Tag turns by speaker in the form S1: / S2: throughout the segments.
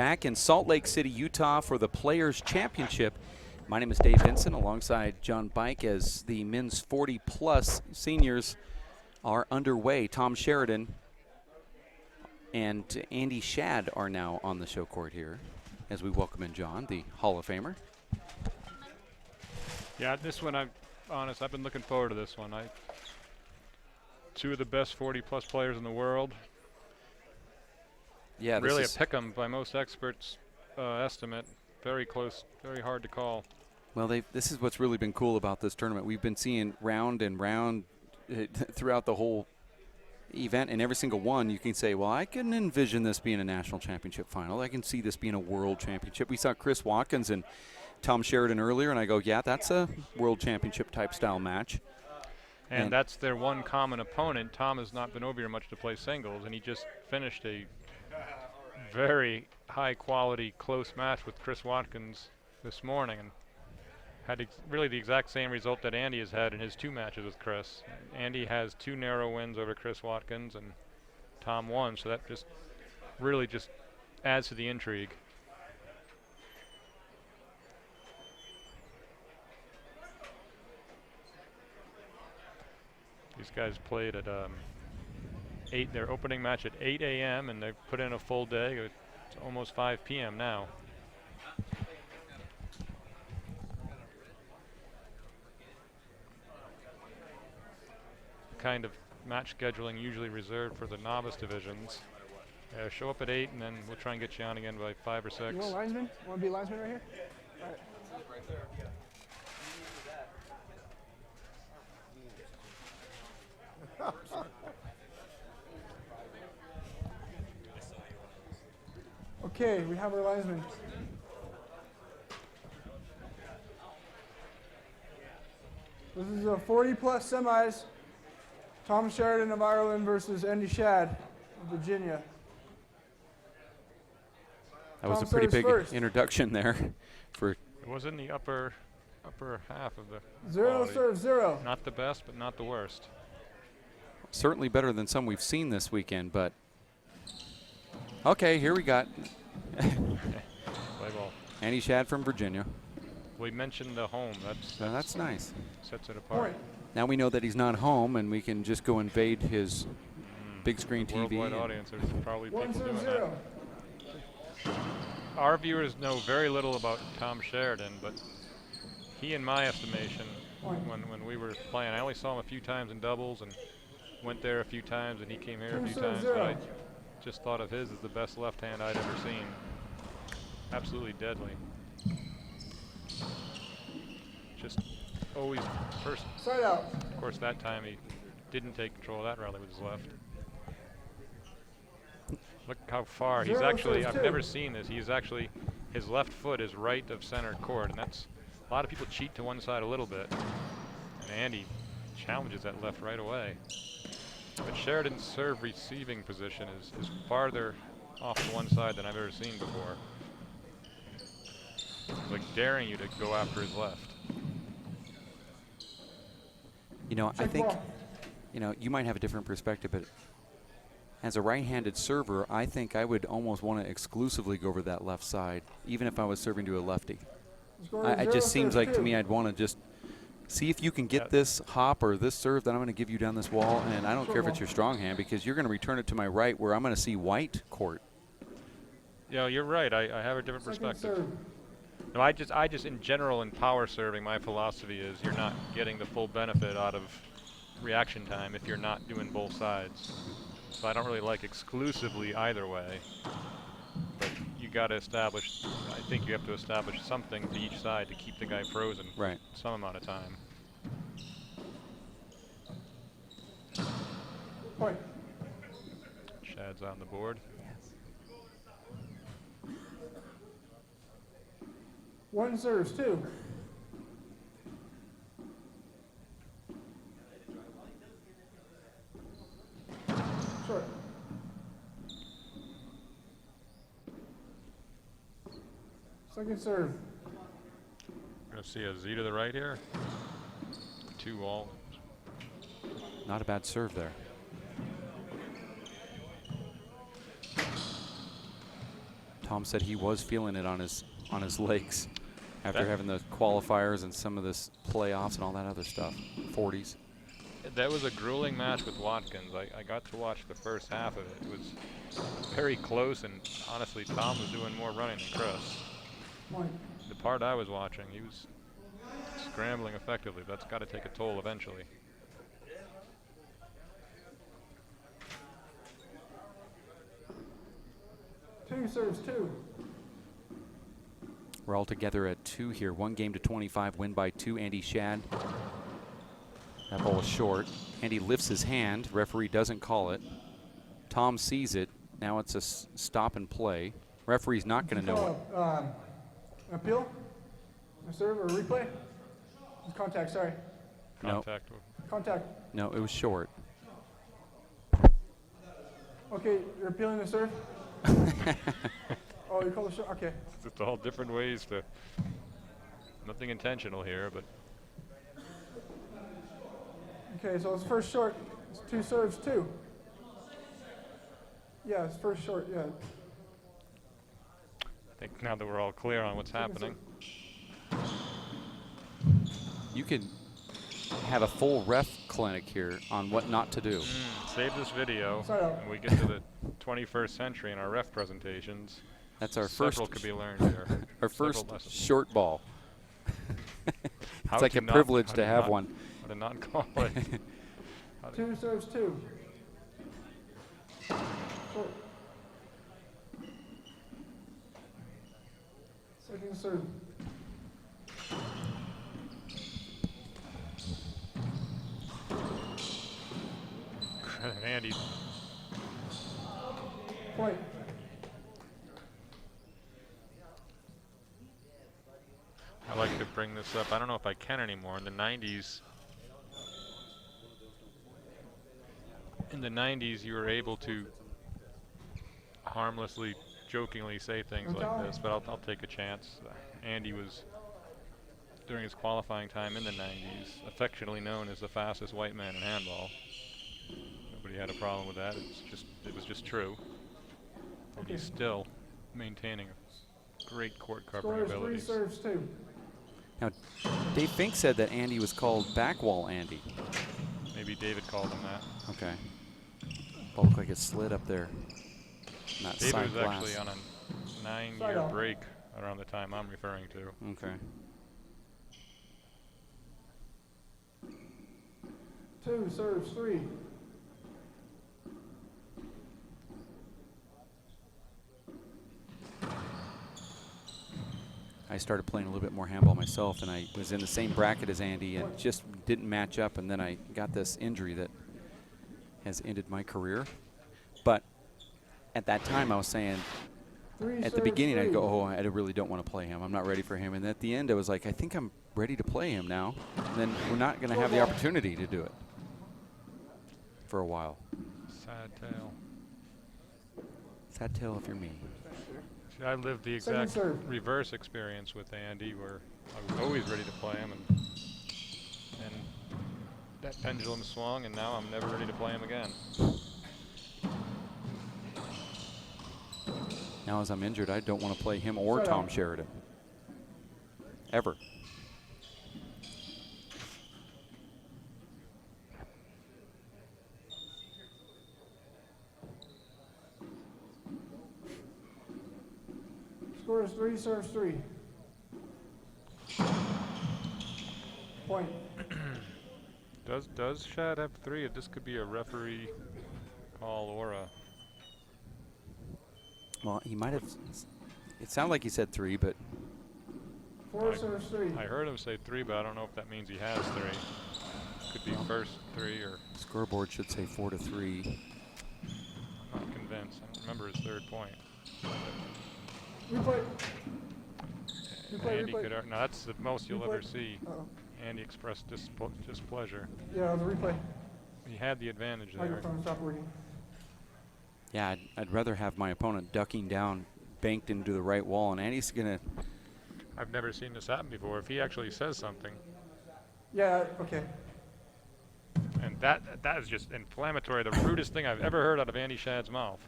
S1: Back in Salt Lake City, Utah for the Players Championship. My name is Dave Vinson alongside John Bike as the men's 40-plus seniors are underway. Tom Sheridan and Andy Schad are now on the show court here as we welcome in John, the Hall of Famer.
S2: Yeah, this one, I'm honest, I've been looking forward to this one. Two of the best 40-plus players in the world.
S1: Yeah,
S2: really a pick-em by most experts' estimate. Very close, very hard to call.
S1: Well, this is what's really been cool about this tournament. We've been seeing round and round throughout the whole event, and every single one you can say, well, I can envision this being a national championship final. I can see this being a world championship. We saw Chris Watkins and Tom Sheridan earlier, and I go, yeah, that's a world championship type style match.
S2: And that's their one common opponent. Tom has not been over here much to play singles, and he just finished a very high-quality, close match with Chris Watkins this morning, and had really the exact same result that Andy has had in his two matches with Chris. Andy has 2 narrow wins over Chris Watkins, and Tom won, so that just really just adds to the intrigue. These guys played at their opening match at 8 a.m. and they've put in a full day. It's almost 5 p.m. now. Kind of match scheduling usually reserved for the novice divisions. Show up at 8 and then we'll try and get you on again by 5 or 6.
S3: You want linesman? Want to be linesman right here? All right. Okay, we have our linesman. This is a 40-plus semis. Tom Sheridan of Ireland versus Andy Schad of Virginia.
S1: That was a pretty big introduction there. It
S2: was in the upper half of the
S3: zero serve zero.
S2: Not the best, but not the worst.
S1: Certainly better than some we've seen this weekend, but okay, here we got
S2: Play ball.
S1: Andy Schad from Virginia.
S2: We mentioned the home.
S1: That's nice.
S2: Sets it apart.
S1: Now we know that he's not home, and we can just go invade his big screen TV.
S2: Worldwide audience. There's probably people doing that. Our viewers know very little about Tom Sheridan, but he, in my estimation, when we were playing, I only saw him a few times in doubles and went there a few times, and he came here a few times. But I just thought of his as the best left hand I'd ever seen. Absolutely deadly. Just always first.
S3: Side out.
S2: Of course, that time he didn't take control of that rally with his left. Look how far he's actually. I've never seen this. He's actually, his left foot is right of center court, and that's a lot of people cheat to one side a little bit, and Andy challenges that left right away. But Sheridan's serve receiving position is farther off to one side than I've ever seen before. It's like daring you to go after his left.
S1: You know, I think, you might have a different perspective, but as a right-handed server, I think I would almost want to exclusively go over that left side, even if I was serving to a lefty. It just seems like to me I'd want to just see if you can get this hop or this serve that I'm going to give you down this wall, and I don't care if it's your strong hand because you're going to return it to my right where I'm going to see white court.
S2: Yeah, you're right. I have a different perspective. No, I just in general in power serving, my philosophy is you're not getting the full benefit out of reaction time if you're not doing both sides. So I don't really like exclusively either way. But you got to establish, I think you have to establish something to each side to keep the guy frozen for some amount of time.
S3: Point.
S2: Shad's on the board.
S3: One serves, 2. Short. Second serve.
S2: We're going to see a Z to the right here. 2 all.
S1: Not a bad serve there. Tom said he was feeling it on his legs after having the qualifiers and some of this playoffs and all that other stuff. 40s.
S2: That was a grueling match with Watkins. I got to watch the first half of it. It was very close, and honestly, Tom was doing more running than Chris. The part I was watching, he was scrambling effectively. That's got to take a toll eventually.
S3: Two serves, two.
S1: We're all together at 2 here. 1 game to 25, win by 2. Andy Schad. That ball is short. Andy lifts his hand. Referee doesn't call it. Tom sees it. Now it's a stop and play. Referee's not going to know what.
S3: An appeal? A serve or a replay? It's contact, sorry.
S2: Contact.
S3: Contact.
S1: No, it was short.
S3: Okay, you're appealing the serve? Oh, you call the shot? Okay.
S2: It's all different ways to. Nothing intentional here, but.
S3: Okay, so it's first short. It's 2 serves, 2. Yeah, it's first short, yeah.
S2: I think now that we're all clear on what's happening.
S1: You could have a full ref clinic here on what not to do.
S2: Save this video, and we get to the 21st century in our ref presentations.
S1: That's our
S2: Several
S1: first.
S2: could be learned here.
S1: Our first short ball.
S2: How
S1: It's like
S2: to
S1: a
S2: not-
S1: privilege
S2: how
S1: to have
S2: not-
S1: one.
S2: How to not call it.
S3: 2 serves, 2. Short. Second serve.
S2: Andy,
S3: Point.
S2: I like to bring this up. I don't know if I can anymore. In the 90s, you were able to harmlessly, jokingly say things like this, but I'll take a chance. Andy was, during his qualifying time in the 90s, affectionately known as the fastest white man in handball. Nobody had a problem with that. It was just true. And he's still maintaining great court covering
S3: Score is 3
S2: abilities.
S3: serves, 2.
S1: Now, Dave Fink said that Andy was called backwall Andy.
S2: Maybe David called him that.
S1: Okay. Ball looked like it slid up there. Not
S2: David
S1: side
S2: was
S1: glass.
S2: actually on a 9-year
S3: Side
S2: break around the time I'm referring to.
S1: Okay.
S3: 2 serves, 3.
S1: I started playing a little bit more handball myself, and I was in the same bracket as Andy and just didn't match up, and then I got this injury that has ended my career. But at that time I was saying, at the beginning I'd go, oh, I really don't want to play him. I'm not ready for him. And at the end I was like, I think I'm ready to play him now. And then we're not going to have the opportunity to do it for a while.
S2: Sad tale.
S1: Sad tale if you're me.
S2: I lived the
S3: Second
S2: exact
S3: serve.
S2: reverse experience with Andy, where I was always ready to play him, and that pendulum swung, and now I'm never ready to play him again.
S1: Now as I'm injured, I don't want to play him or
S3: Shut
S1: Tom
S3: up.
S1: Sheridan. Ever.
S3: Score is 3 serves, 3. Point.
S2: Does Schad have 3? This could be a referee call or a.
S1: Well, he might have. It sounded like he said 3, but
S3: 4 serves, 3.
S2: I heard him say 3, but I don't know if that means he has 3. Could be first 3, or
S1: scoreboard should say 4 to 3.
S2: I'm not convinced. I don't remember his 3rd point.
S3: Replay. Replay,
S2: Andy
S3: replay.
S2: could. No, that's the most you'll ever
S3: Replay.
S2: see.
S3: Uh-oh.
S2: Andy expressed displeasure.
S3: Yeah, the replay.
S2: He had the advantage there.
S3: Microphone stopped working.
S1: Yeah, I'd rather have my opponent ducking down, banked into the right wall, and Andy's going to.
S2: I've never seen this happen before. If he actually says something,
S3: Yeah, okay.
S2: and that is just inflammatory, the rudest thing I've ever heard out of Andy Schad's mouth.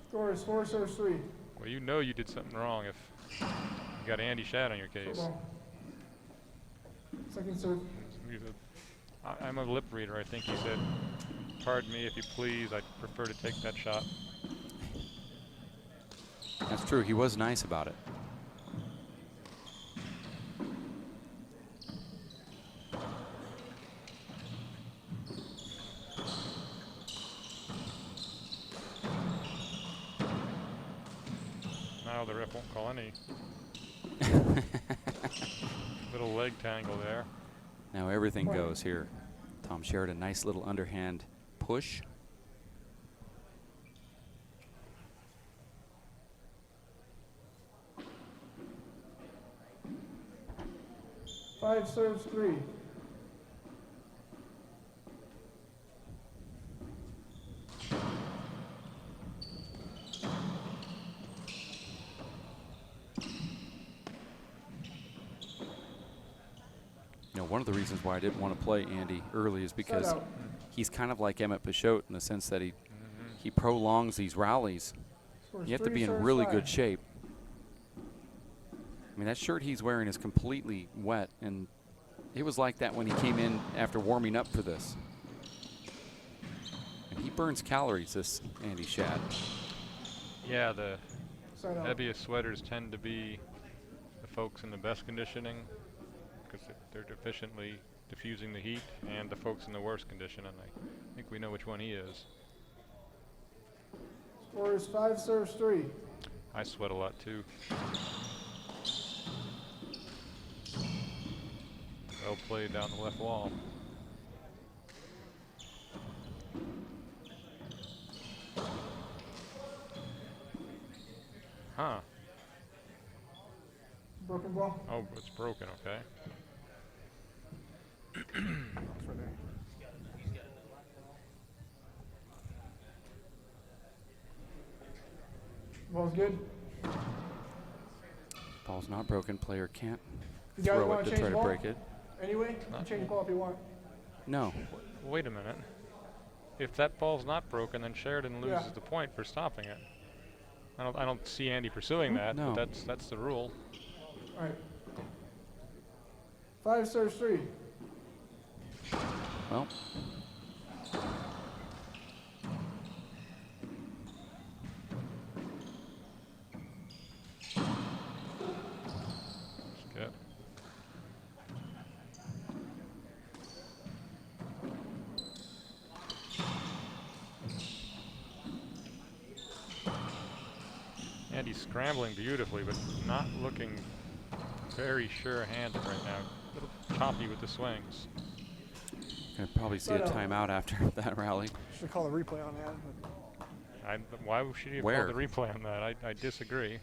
S3: Score is 4 serves, 3.
S2: Well, you know you did something wrong if you got Andy Schad on your case.
S3: Football. Second serve.
S2: I'm a lip reader. I think he said, "Pardon me, if you please. I'd prefer to take that shot."
S1: That's true. He was nice about it.
S2: Now the ref won't call any little leg tangle there.
S1: Now everything goes here. Tom Sheridan, nice little underhand push.
S3: Five serves 3.
S1: One of the reasons why I didn't want to play Andy early is because he's kind of like Emmett Peugeot in the sense that he prolongs these rallies. You have to be in really good shape. I mean, that shirt he's wearing is completely wet, and it was like that when he came in after warming up for this. And he burns calories, this Andy Schad.
S2: Yeah, the heaviest sweaters tend to be the folks in the best conditioning, because they're efficiently diffusing the heat, and the folks in the worst condition, and I think we know which one he is.
S3: Score is 5 serves 3.
S2: I sweat a lot too. Well played down the left wall. Huh.
S3: Broken ball.
S2: Oh, it's broken, okay.
S3: Ball's good.
S1: Ball's not broken. Player can't
S3: You guys
S1: throw
S3: want
S1: it
S3: to
S1: to
S3: change
S1: try to
S3: ball?
S1: break it.
S3: Anyway, you can change the ball if you want.
S1: No.
S2: Wait a minute. If that ball's not broken, then Sheridan loses the point for stopping it. I don't see Andy pursuing that,
S1: No.
S2: but that's the rule.
S3: All right. 5 serves 3.
S1: Well.
S2: Good. Andy's scrambling beautifully, but not looking very sure-handed right now. A little choppy with the swings.
S1: Gonna probably see a timeout after that rally.
S3: Should call a replay on that.
S2: Why should you call the replay on that? I disagree.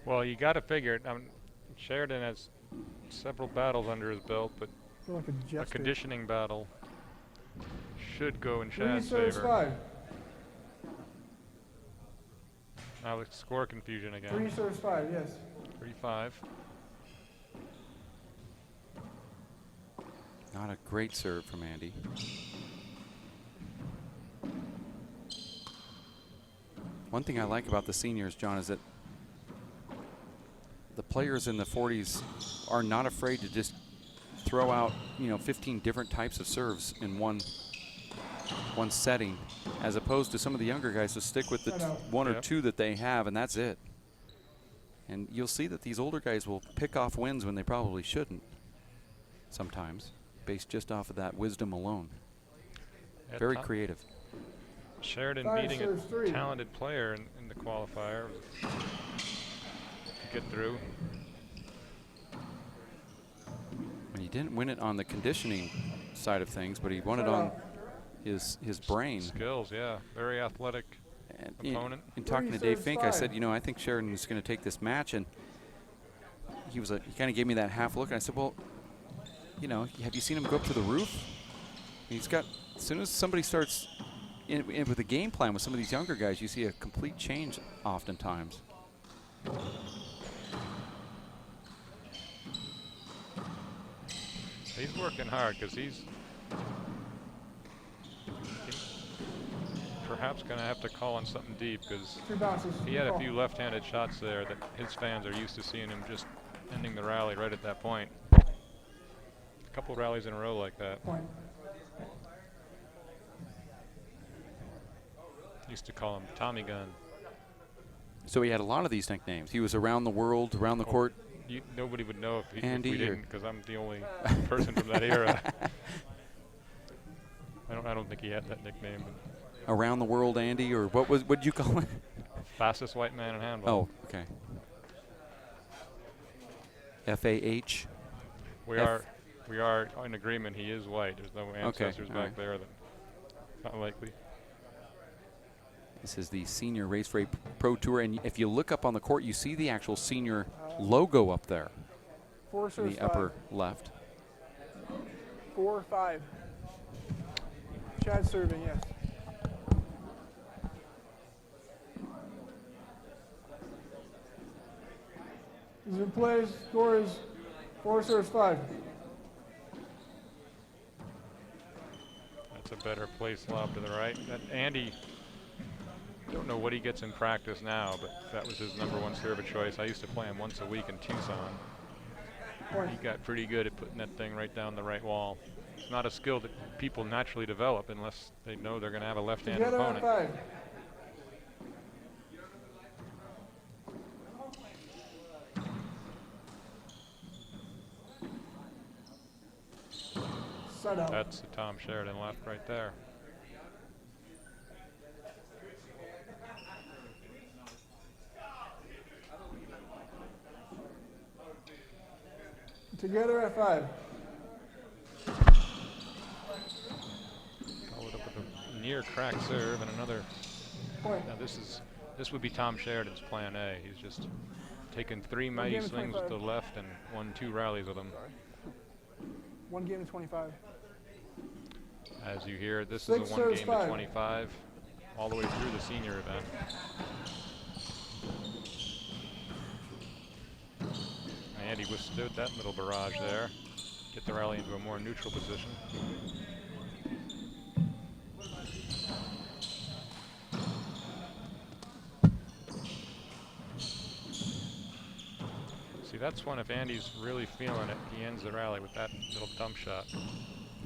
S2: Well, you got to figure it. Sheridan has several battles under his belt, but a conditioning battle should go in Shad's favor.
S3: 3 serves 5.
S2: Now the score confusion again.
S3: 3 serves 5, yes.
S2: 3-5.
S1: Not a great serve from Andy. One thing I like about the seniors, John, is that the players in the 40s are not afraid to just throw out, 15 different types of serves in one setting, as opposed to some of the younger guys who stick with the one or two that they have, and that's it. And you'll see that these older guys will pick off wins when they probably shouldn't sometimes, based just off of that wisdom alone. Very creative.
S2: Sheridan beating a talented player in the qualifier to get through.
S1: And he didn't win it on the conditioning side of things, but he won it on his brain.
S2: Skills, yeah. Very athletic opponent.
S1: In talking to Dave Fink, I said, I think Sheridan is going to take this match, and he kind of gave me that half look, and I said, well, have you seen him go up to the roof? He's got, as soon as somebody starts in with a game plan with some of these younger guys, you see a complete change oftentimes.
S2: He's working hard because he's perhaps going to have to call on something deep because
S3: 3 bounces.
S2: he had a
S3: Call.
S2: few left-handed shots there that his fans are used to seeing him just ending the rally right at that point. A couple rallies in a row like that.
S3: Point.
S2: Used to call him Tommy Gun.
S1: So he had a lot of these nicknames. He was around the world, around the court.
S2: Nobody would know if
S1: Andy,
S2: we didn't, because I'm the only person from that era. I don't think he had that nickname. But
S1: Around the world, Andy, or what'd you call it?
S2: fastest white man in handball.
S1: Oh, okay. FAH.
S2: We are in agreement. He is white. There's no ancestors back there. That's not likely.
S1: This is the Senior Race Rate Pro Tour, and if you look up on the court, you see the actual senior logo up there
S3: 4
S1: in
S3: serves
S1: the
S3: 5.
S1: upper left.
S3: 4, 5. Schad serving, yes. He's in play. Score is 4 serves 5.
S2: That's a better place lob to the right. That Andy, don't know what he gets in practice now, but that was his #1 serve of choice. I used to play him once a week in Tucson.
S3: Point.
S2: He got pretty good at putting that thing right down the right wall. It's not a skill that people naturally develop unless they know they're going to have a left-handed
S3: Together at
S2: opponent.
S3: 5. Side out.
S2: That's the Tom Sheridan left right there.
S3: Together at 5.
S2: Followed up with a near crack serve and another.
S3: Point.
S2: Now this would be Tom Sheridan's plan A. He's just taken 3 mighty
S3: game of
S2: swings with
S3: 25.
S2: the left and won 2 rallies with them.
S3: 1 game to 25.
S2: As you hear, this
S3: 6
S2: is a 1
S3: serves
S2: game
S3: 5.
S2: to 25, all the way through the senior event. Andy withstood that middle barrage there. Get the rally into a more neutral position. See, that's one, if Andy's really feeling it, he ends the rally with that little dump shot.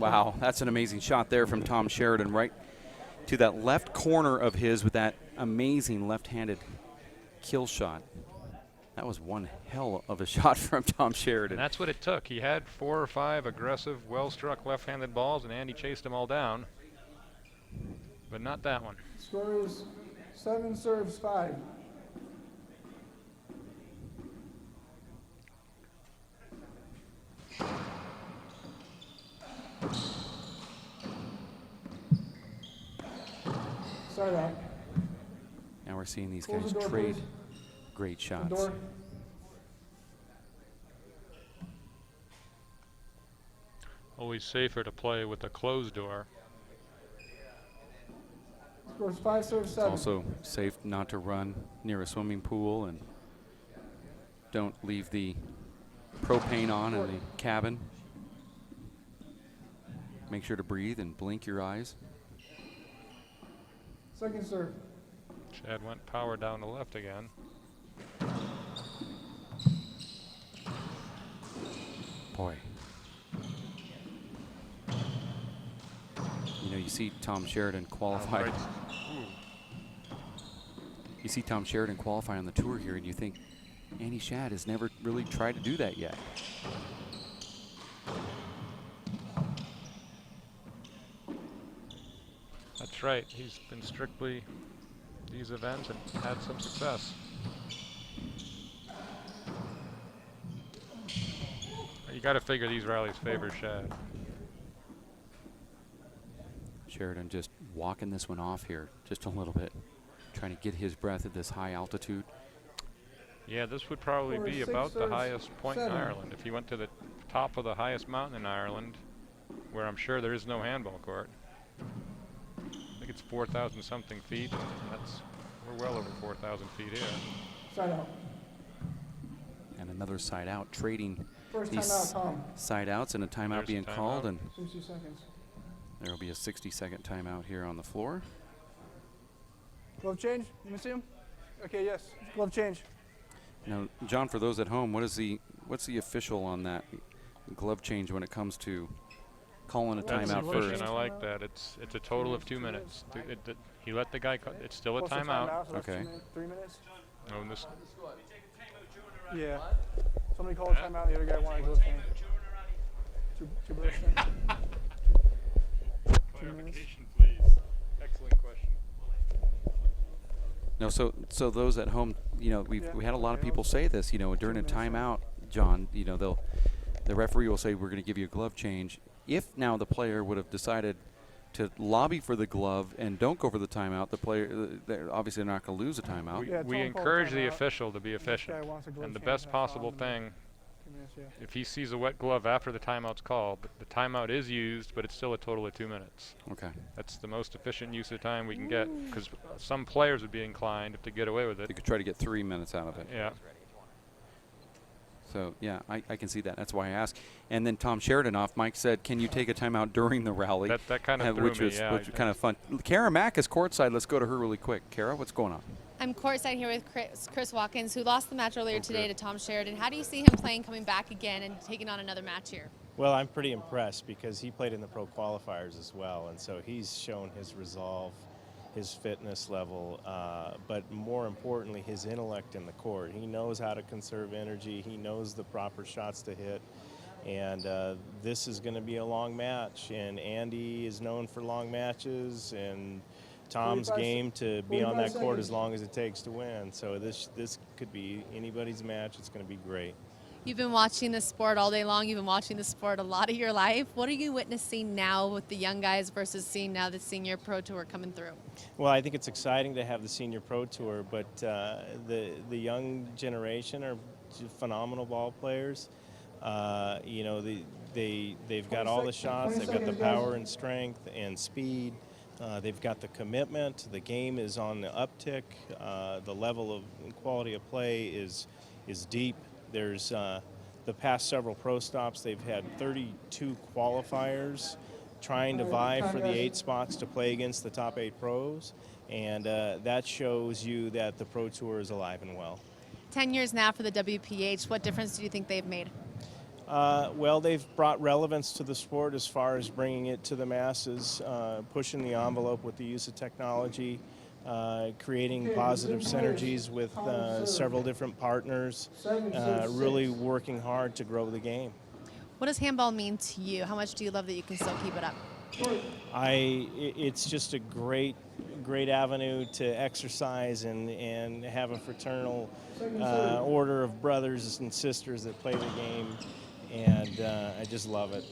S1: Wow, that's an amazing shot there from Tom Sheridan, right to that left corner of his with that amazing left-handed kill shot. That was one hell of a shot from Tom Sheridan.
S2: And that's what it took. He had 4 or 5 aggressive, well-struck left-handed balls, and Andy chased them all down. But not that one.
S3: Score is 7 serves 5. Side out.
S1: Now we're seeing these
S3: Close
S1: guys
S3: the door,
S1: trade
S3: please.
S1: great
S3: The
S1: shots.
S3: door.
S2: Always safer to play with a closed door.
S3: Scores 5 serves 7.
S1: Also safe not to run near a swimming pool, and don't leave the propane on in the cabin. Make sure to breathe and blink your eyes.
S3: Second serve.
S2: Schad went power down the left again.
S1: Boy. You know, you see Tom Sheridan qualify.
S2: Right.
S1: You see Tom Sheridan qualify on the tour here, and you think Andy Schad has never really tried to do that yet.
S2: That's right. He's been strictly these events and had some success. You got to figure these rallies favor Schad.
S1: Sheridan just walking this one off here just a little bit, trying to get his breath at this high altitude.
S2: Yeah, this would probably
S3: Score
S2: be
S3: 6
S2: about the
S3: serves
S2: highest point
S3: 7.
S2: in Ireland. If you went to the top of the highest mountain in Ireland, where I'm sure there is no handball court. I think it's 4,000 something feet. We're well over 4,000 feet here.
S3: Side out.
S1: And another side out, trading
S3: First
S1: these
S3: timeout, Tom.
S1: side outs and a timeout
S2: There's a
S1: being called,
S2: timeout.
S1: and
S3: 60 seconds.
S1: there will be a 60-second timeout here on the floor.
S3: Glove change. Let me see him. Okay, yes. Glove change.
S1: Now, John, for those at home, what's the official on that glove change when it comes to calling a
S2: That's
S1: timeout
S2: efficient.
S1: first?
S2: I like that. It's a total of 2 minutes. He let the guy. It's still a
S3: Plus the
S2: timeout.
S3: so that's
S1: Okay.
S3: 2 minutes, 3 minutes.
S2: No, and this,
S3: Yeah. Somebody called a timeout. The other guy wanted a glove change. Two bursts in. 2 minutes.
S2: please. Excellent question.
S1: No, so those at home, you know, we had a lot of people say this, you know, during a timeout, John, you know, the referee will say, we're going to give you a glove change. If now the player would have decided to lobby for the glove and don't go for the timeout, the player, they're obviously not going to lose a timeout.
S3: Yeah,
S2: We
S3: tell him call
S2: encourage the
S3: timeout.
S2: official to be
S3: This guy
S2: efficient.
S3: wants a glove
S2: And the
S3: change,
S2: best
S3: that's all
S2: possible
S3: I'm gonna-
S2: thing,
S3: 2 minutes, yeah.
S2: if he sees a wet glove after the timeout's called, but the timeout is used, but it's still a total of 2 minutes.
S1: Okay.
S2: That's the most efficient use of time we can get, because some players would be inclined to get away with
S1: They
S2: it.
S1: could try to get 3 minutes out of it.
S2: Yeah.
S1: So, yeah, I can see that. That's why I asked. And then Tom Sheridan off, Mike said, can you take a timeout during the rally?
S2: That kind of threw
S1: which
S2: me,
S1: was,
S2: yeah.
S1: which was kind of fun. Kara Mack is courtside. Let's go to her really quick. Kara, what's going on?
S4: I'm courtside here with Chris Watkins, who lost the match earlier today
S2: good.
S4: to Tom Sheridan. How do you see him playing, coming back again, and taking on another match here?
S5: Well, I'm pretty impressed because he played in the pro qualifiers as well, and so he's shown his resolve, his fitness level, but more importantly, his intellect in the court. He knows how to conserve energy. He knows the proper shots to hit, and this is going to be a long match. And Andy is known for long matches, and Tom's
S3: 45
S5: game to be on
S3: 45
S5: that court
S3: seconds.
S5: as long as it takes to win. So this could be anybody's match. It's going to be great.
S4: You've been watching the sport all day long. You've been watching the sport a lot of your life. What are you witnessing now with the young guys versus seeing now the senior pro tour coming through?
S5: Well, I think it's exciting to have the senior pro tour, but the young generation are phenomenal ball players. You know, they've got all the shots. They've got the power and strength and speed. They've got the commitment. The game is on the uptick. The level of quality of play is deep. There's the past several pro stops, they've had 32 qualifiers trying to vie for the 8 spots to play against the top 8 pros, and that shows you that the pro tour is alive and well.
S4: 10 years now for the WPH. What difference do you think they've made?
S5: Well, they've brought relevance to the sport as far as bringing it to the masses, pushing the envelope with the use of technology, creating positive synergies with several different partners, really working hard to grow the game.
S4: What does handball mean to you? How much do you love that you can still keep it up?
S5: It's just a great avenue to exercise and have a fraternal order of brothers and sisters that play the game, and I just love it.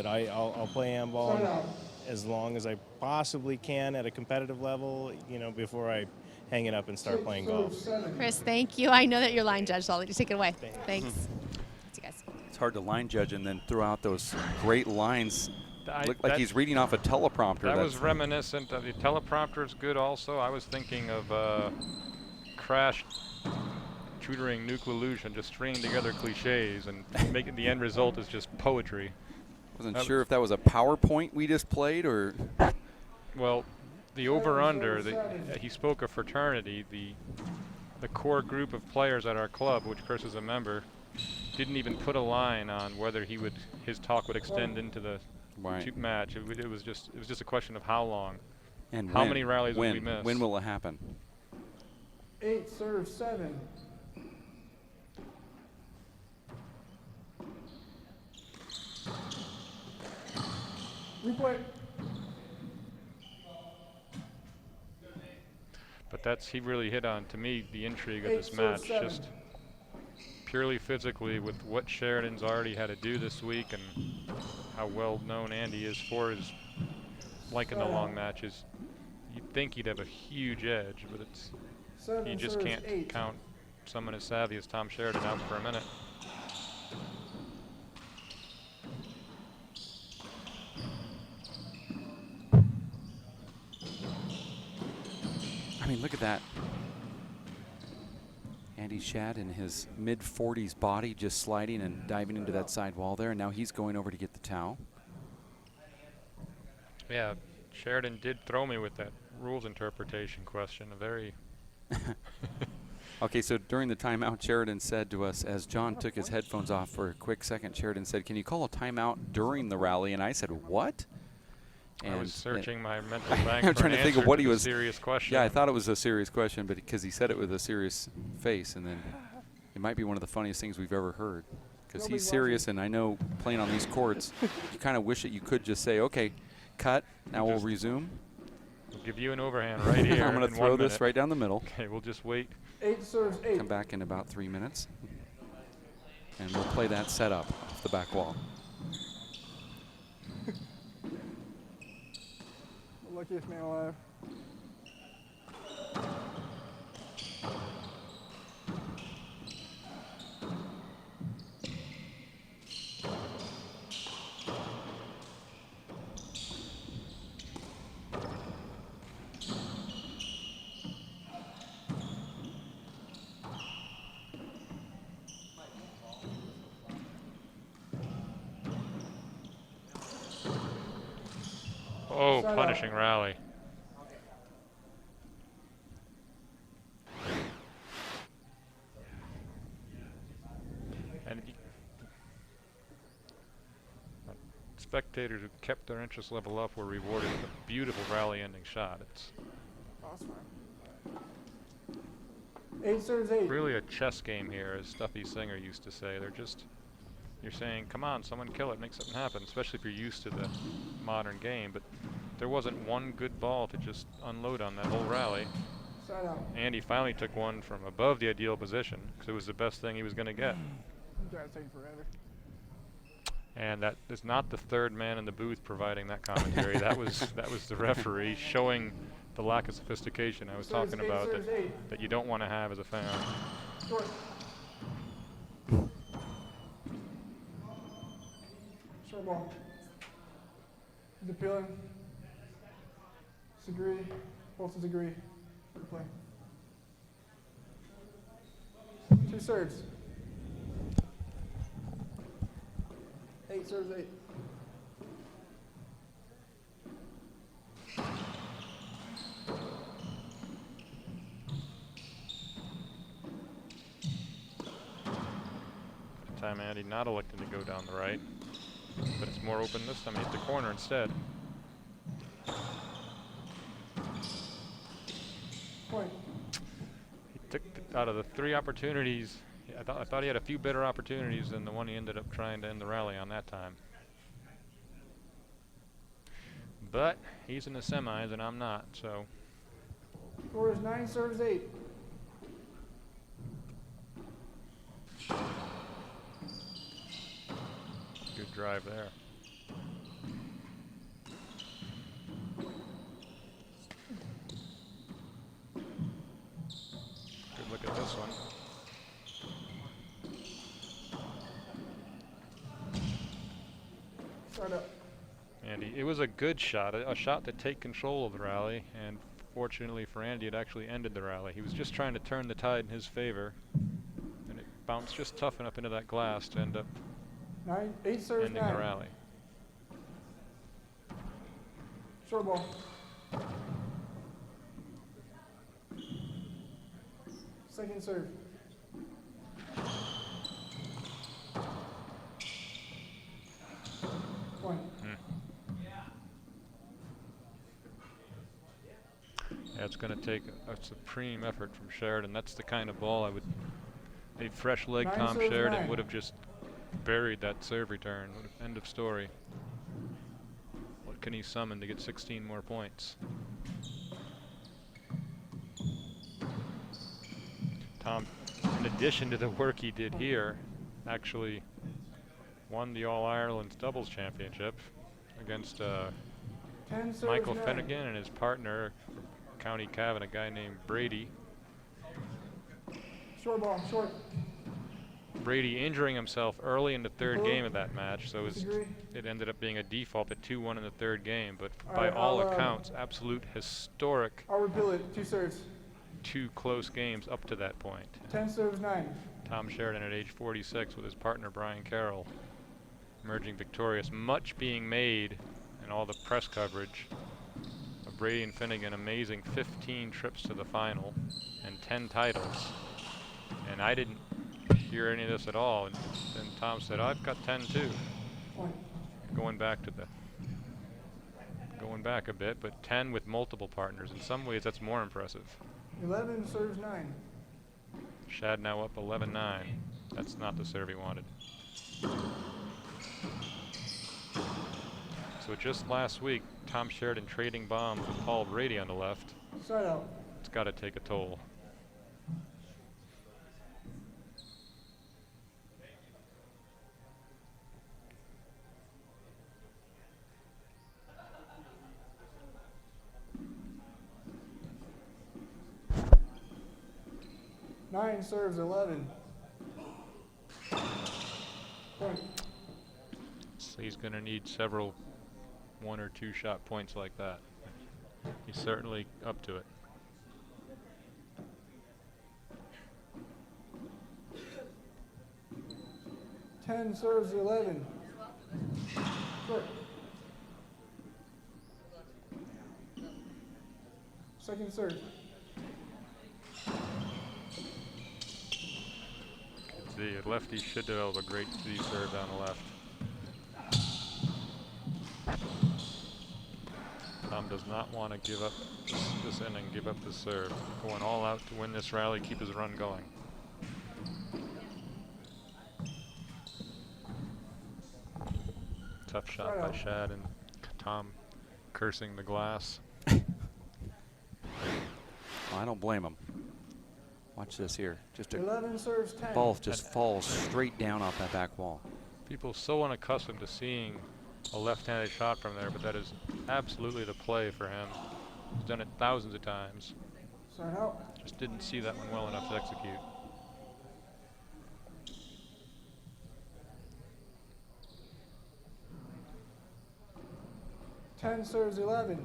S5: I'll play handball as long as I possibly can at a competitive level, you know, before I hang it up and start playing golf.
S4: Chris, thank you. I know that you're line judge, so I'll let you take it away. Thanks. See you guys.
S1: It's hard to line judge and then throw out those great lines. Look like
S2: that-
S1: he's reading off a teleprompter.
S2: That was
S1: That's-
S2: reminiscent of the teleprompter is good also. I was thinking of Crash tutoring Nuke Illusion, just stringing together cliches and making the end result is just poetry.
S1: Wasn't sure if that was a PowerPoint we just played or.
S2: Well, the over-under, he spoke of fraternity. The core group of players at our club, which Chris is a member, didn't even put a line on whether his talk would extend into the match. It was just a question of how long.
S1: And
S2: how many rallies would we miss?
S1: When will it happen?
S3: 8 serve 7. Replay.
S2: But he really hit on, to me, the intrigue of
S3: 8
S2: this
S3: serve
S2: match.
S3: 7.
S2: Just purely physically with what Sheridan's already had to do this week and how well known Andy is for his liking the long matches. You'd think he'd have a huge edge, but you just
S3: serves
S2: can't
S3: 8.
S2: count someone as savvy as Tom Sheridan out for a minute.
S1: I mean, look at that. Andy Schad in his mid-40s body just sliding and diving into that side wall there. And now he's going over to get the towel.
S2: Yeah, Sheridan did throw me with that rules interpretation question. A very
S1: Okay, so during the timeout, Sheridan said to us, as John took his headphones off for a quick second, Sheridan said, "Can you call a timeout during the rally?" And I said, "What?"
S2: I was
S1: And
S2: searching my mental bank
S1: I'm
S2: for
S1: trying
S2: an
S1: to think of
S2: answer
S1: what
S2: to
S1: he
S2: the
S1: was.
S2: serious question.
S1: Yeah, I thought it was a serious question, but because he said it with a serious face, and then it might be one of the funniest things we've ever heard. Because he's
S3: Nobody's
S1: serious,
S3: watching.
S1: and I know playing on these courts, you kind of wish that you could just say, "Okay, cut. Now we'll
S2: Just
S1: resume."
S2: We'll give you an overhand right here.
S1: I'm going
S2: in
S1: to throw
S2: 1
S1: this
S2: minute.
S1: right down the middle.
S2: Okay, we'll just wait.
S3: 8 serves 8.
S1: Come back in about 3 minutes, and we'll play that setup off the back wall.
S3: The luckiest man alive.
S2: Oh,
S3: Set up.
S2: punishing rally. And spectators who kept their interest level up were rewarded with a beautiful rally-ending shot. It's
S3: Awesome. 8 serves 8.
S2: really a chess game here, as Stuffy Singer used to say. They're just, you're saying, come on, someone kill it, make something happen, especially if you're used to the modern game. But there wasn't one good ball to just unload on that whole rally.
S3: Side out.
S2: Andy finally took one from above the ideal position, because it was the best thing he was going to get.
S3: That's taking forever.
S2: And that is not the third man in the booth providing that commentary. that was the referee showing the lack of sophistication I was
S3: Serves
S2: talking
S3: 8,
S2: about
S3: serves 8.
S2: that you don't want to have as a fan.
S3: Short. Short ball. The peeling. Disagree. Both disagree. Good play. 2 serves. 8 serves 8.
S2: Time Andy not electing to go down the right, but it's more open this time. He hit the corner instead.
S3: Point.
S2: He took out of the 3 opportunities. I thought he had a few better opportunities than the one he ended up trying to end the rally on that time. But he's in the semis and I'm not, so
S3: Score is 9 serves 8.
S2: good drive there. Good look at this one.
S3: Side up.
S2: Andy, it was a good shot, a shot to take control of the rally, and fortunately for Andy, it actually ended the rally. He was just trying to turn the tide in his favor, and it bounced just tough enough into that glass to end up
S3: 8 serves
S2: ending
S3: 9.
S2: the rally.
S3: Short ball. Second serve. Point.
S2: Yeah, it's going to take a supreme effort from Sheridan. That's the kind of ball a fresh leg
S3: 9
S2: Tom
S3: serves
S2: Sheridan
S3: 9.
S2: would have just buried that serve return. End of story. What can he summon to get 16 more points? Tom, in addition to the work he did here, actually won the All-Ireland Doubles Championship against
S3: 10 serves
S2: Michael
S3: 9.
S2: Finnegan and his partner from County Cavan, a guy named Brady.
S3: Short ball. Short.
S2: Brady injuring himself early in the third
S3: Hello?
S2: game of that match, so
S3: Disagree.
S2: it ended up being a default at 2-1 in the third game. But
S3: All
S2: by
S3: right,
S2: all
S3: I'll,
S2: accounts, absolute historic
S3: I'll repeal it. 2 serves.
S2: two close games up to that point.
S3: 10 serves 9.
S2: Tom Sheridan at age 46 with his partner Brian Carroll emerging victorious. Much being made in all the press coverage of Brady and Finnegan, amazing 15 trips to the final and 10 titles. And I didn't hear any of this at all. And then Tom said, I've got 10 too.
S3: Point.
S2: Going back a bit, but 10 with multiple partners. In some ways, that's more impressive.
S3: 11 serves 9.
S2: Schad now up 11-9. That's not the serve he wanted. So just last week, Tom Sheridan trading bombs with Paul Brady on the left.
S3: Side out.
S2: It's got to take a toll.
S3: Nine serves 11. Point.
S2: So he's going to need several 1 or 2 shot points like that. He's certainly up to it.
S3: Ten serves 11. Short. Second serve.
S2: The lefty should develop a great Z serve down the left. Tom does not want to give up this inning, give up the serve. Going all out to win this rally, keep his run going. Tough shot by Schad, and Tom cursing the glass.
S1: Well, I don't blame him. Watch this here. Just a
S3: 11 serves 10.
S1: ball just falls straight down off that back wall.
S2: People so unaccustomed to seeing a left-handed shot from there, but that is absolutely the play for him. He's done it thousands of times.
S3: Side out.
S2: Just didn't see that one well enough to execute.
S3: Ten serves 11.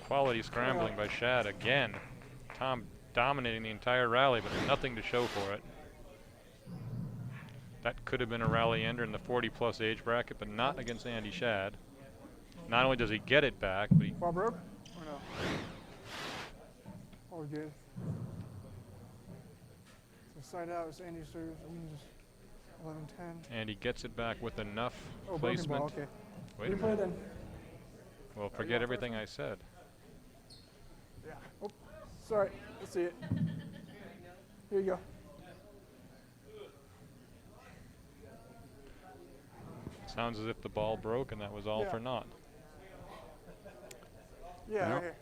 S2: Quality scrambling by Schad again. Tom dominating the entire rally, but nothing to show for it. That could have been a rally ender in the 40-plus age bracket, but not against Andy Schad. Not only does he get it back, but he
S3: Ball broke? Or no? All good. So side out is Andy serves. Just 11-10.
S2: and he gets it back with enough
S3: Oh, broken
S2: placement.
S3: ball. Okay.
S2: Wait a
S3: Replay
S2: minute.
S3: then.
S2: Well, forget everything I said.
S3: Yeah. Oh, sorry. Let's see it. Here you go.
S2: Sounds as if the ball broke and that was all
S3: Yeah.
S2: for naught.
S3: Yeah.
S1: Well,
S3: Right here.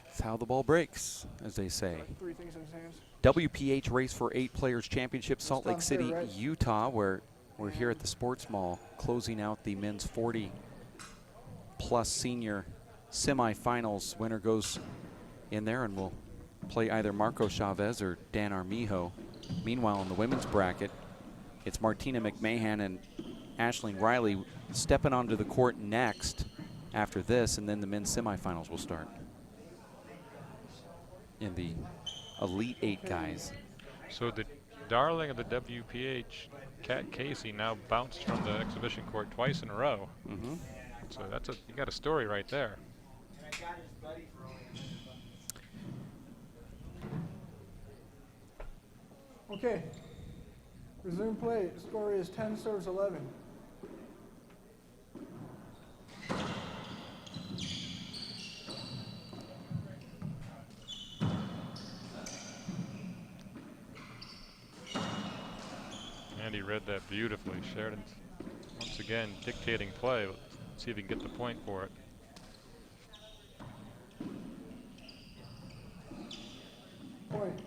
S1: That's how the ball breaks, as they say.
S3: Like 3 things in his hands.
S1: WPH Race for 8 Players Championship, Salt Lake
S3: Stop
S1: City,
S3: there, right?
S1: Utah, where we're here at the Sports Mall, closing out the men's 40-plus senior semifinals. Winner goes in there and will play either Marco Chavez or Dan Armijo. Meanwhile, in the women's bracket, it's Martina McMahon and Aisling Riley stepping onto the court next after this, and then the men's semifinals will start. In the Elite 8 guys.
S2: So the darling of the WPH, Kat Casey, now bounced from the exhibition court twice in a row.
S1: Mm-hmm.
S2: So that's you got a story right there.
S3: Okay. Resume play. Score is 10 serves 11.
S2: And he read that beautifully. Sheridan's once again dictating play. Let's see if he can get the point for it.
S3: Point.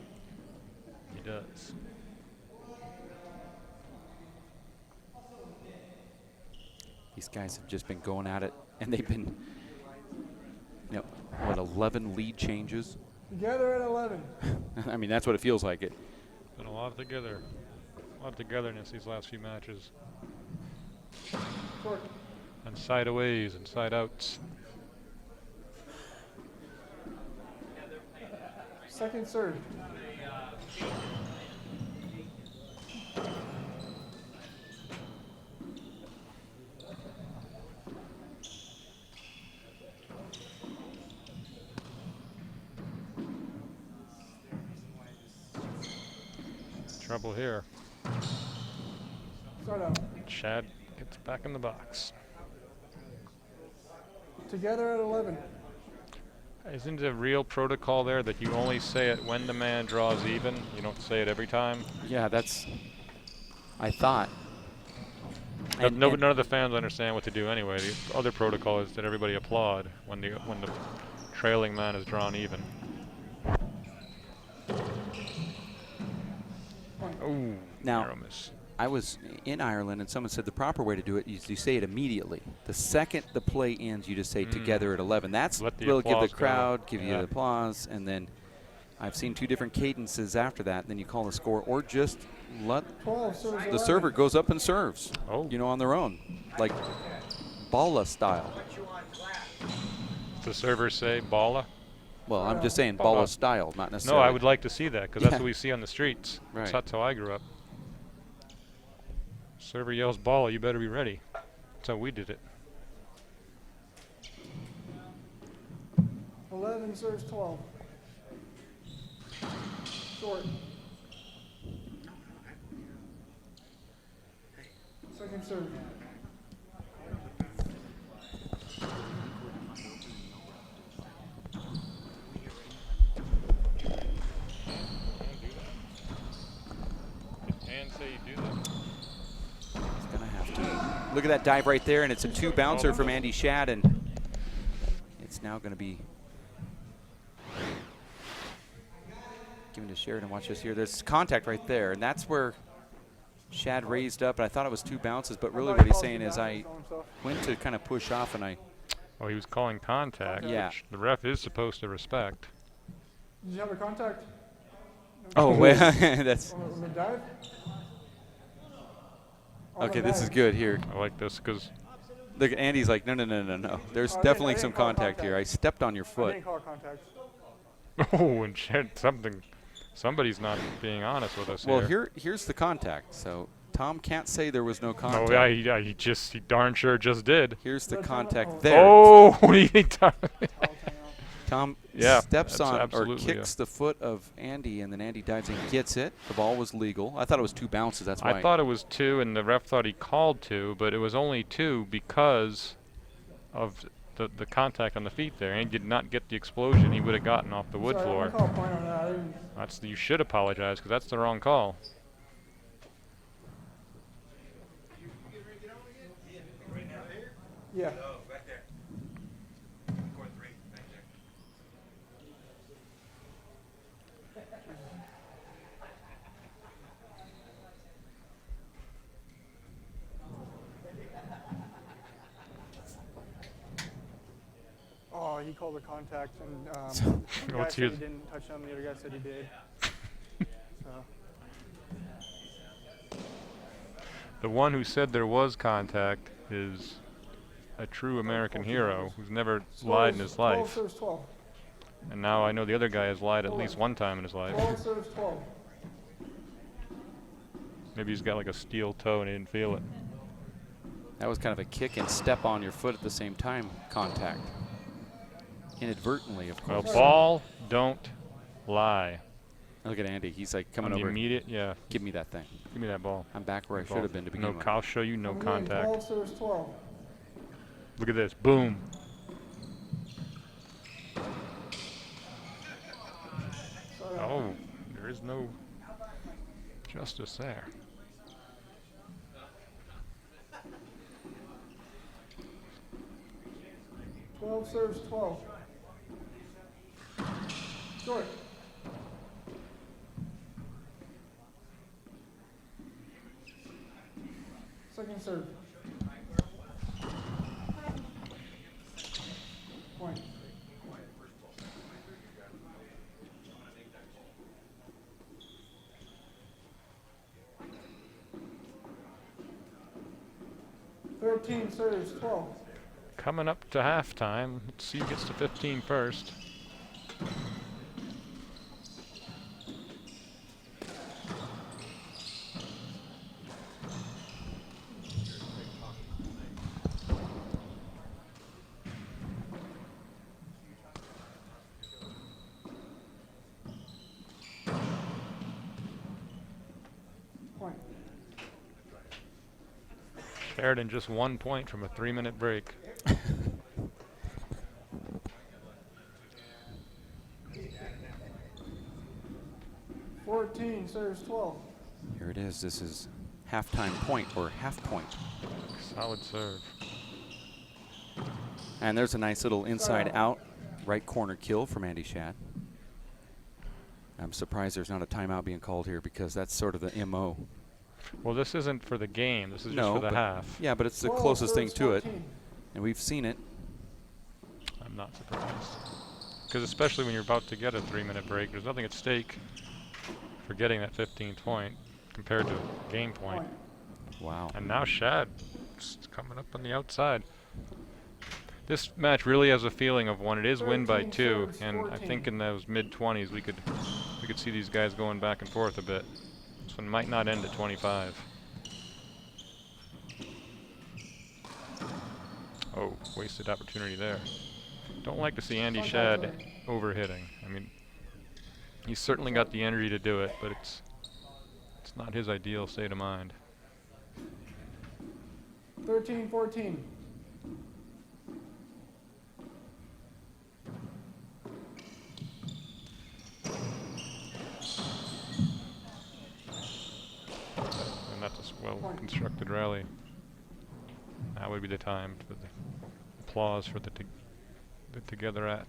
S2: He does.
S1: these guys have just been going at it, and they've been, 11 lead changes?
S3: Together at 11.
S1: I mean, that's what it feels like.
S2: Been a lot together. A lot of togetherness these last few matches.
S3: Short.
S2: And sideaways and side outs.
S3: Second serve.
S2: Trouble here.
S3: Start out.
S2: Schad gets back in the box.
S3: Together at 11.
S2: Isn't it a real protocol there that you only say it when the man draws even? You don't say it every time?
S1: Yeah, that's, I thought.
S2: None of the fans understand what to do anyway. The other protocol is that everybody applaud when the trailing man is drawn even. Ooh,
S1: Now,
S2: narrow miss.
S1: I was in Ireland, and someone said the proper way to do it is you say it immediately. The second the play ends, you just say together at 11. That's
S2: Let the
S1: will give the
S2: applause go.
S1: crowd, give you
S2: Yeah.
S1: the applause, and then I've seen 2 different cadences after that. Then you call the score, or just let
S3: 12 serves 11.
S1: the server goes up and serves,
S2: Oh.
S1: on their own, like balla style.
S2: Does the server say balla?
S1: Well, I'm just saying
S2: Balla.
S1: balla style, not
S2: No,
S1: necessarily.
S2: I would like to see that because
S1: Yeah.
S2: that's what we see on the streets.
S1: Right.
S2: That's how I grew up. Server yells balla, you better be ready. That's how we did it.
S3: 11 serves 12. Short. Second serve.
S2: And say you do that.
S1: He's gonna have to. Look at that dive right there, and it's a 2 bouncer from Andy Schad, and it's now going to be given to Sheridan. Watch this here. There's contact right there, and that's where Schad raised up, and I thought it was 2 bounces, but really what he's saying is I went to kind of push off, and I.
S2: Oh, he was calling contact,
S1: Yeah.
S2: which the ref is supposed to respect.
S3: Did you have a contact?
S1: Oh, well, that's
S3: On the dive? On
S1: okay.
S3: the
S1: This is
S3: dive.
S1: good here.
S2: I like this because
S1: Look, Andy's like, no. There's
S3: I didn't
S1: definitely some
S3: call
S1: contact here. I
S3: contact.
S1: stepped on your
S3: I
S1: foot.
S3: didn't call contact.
S2: oh, and Schad, somebody's not being honest with us
S1: Well,
S2: here.
S1: here's the contact. So Tom can't say there was no
S2: Oh,
S1: contact.
S2: yeah, he darn sure just did.
S1: Here's the
S3: That's
S1: contact
S3: not-
S1: there.
S2: Oh, he done it.
S3: All timeout.
S1: Tom
S2: Yeah,
S1: steps
S2: that's
S1: on or
S2: absolutely,
S1: kicks the foot of Andy, and then Andy dives and gets it. The ball was legal. I thought it was 2 bounces. That's why.
S2: I thought it was 2, and the ref thought he called 2, but it was only 2 because of the contact on the feet there. And he did not get the explosion he would have gotten off the wood
S3: Sorry,
S2: floor.
S3: I'm gonna call a point on that. I didn't.
S2: You should apologize because that's the wrong call.
S3: Yeah. Oh, he called a contact, and the guy
S2: What's
S3: said
S2: your-
S3: he didn't touch him. The other guy said he did. So.
S2: The one who said there was contact is a true American hero who's never lied in his
S3: 12
S2: life.
S3: serves 12.
S2: And now I know the other guy has lied at least one time in his life.
S3: 12 serves 12.
S2: Maybe he's got like a steel toe and he didn't feel it.
S1: That was kind of a kick and step on your foot at the same time contact. Inadvertently, of
S2: Well,
S1: course.
S2: ball don't lie.
S1: Look at Andy. He's like
S2: On
S1: coming
S2: the
S1: over.
S2: immediate, yeah.
S1: Give me that thing.
S2: Give me that ball.
S1: I'm back where I
S2: Ball.
S1: should have been to begin
S2: No,
S1: with.
S2: I'll show you no
S3: Coming in,
S2: contact.
S3: 12 serves 12.
S2: Look at this. Boom.
S3: Sorry.
S2: Oh, there is no justice there.
S3: Twelve serves 12. Short. Second serve. 13 serves 12.
S2: Coming up to halftime. Let's see who gets to 15 first.
S3: Point.
S2: Sheridan just 1 point from a 3-minute break.
S3: 14 serves 12.
S1: Here it is. This is halftime point or half point.
S2: Solid serve.
S1: And there's a nice little inside out right corner kill from Andy Schad. I'm surprised there's not a timeout being called here because that's sort of the MO.
S2: Well, this isn't for the game. This is just
S1: No,
S2: for the
S1: but
S2: half.
S1: Yeah, but it's the
S3: 12
S1: closest thing
S3: serves
S1: to it,
S3: 14.
S1: and we've seen it.
S2: I'm not surprised. Because especially when you're about to get a 3-minute break, there's nothing at stake for getting that 15th point compared to game point.
S3: Point.
S1: Wow.
S2: And now Schad coming up on the outside. This match really has a feeling of when it is win by
S3: 13
S2: 2,
S3: serves
S2: and I
S3: 14.
S2: think in those mid-20s we could see these guys going back and forth a bit. This one might not end at 25. Oh, wasted opportunity there. Don't like to see Andy Schad overhitting. I mean, he's certainly got the energy to do it, but it's not his ideal state of mind.
S3: 13 14.
S2: And that's a well-constructed rally. Now would be the time for the applause for the together at.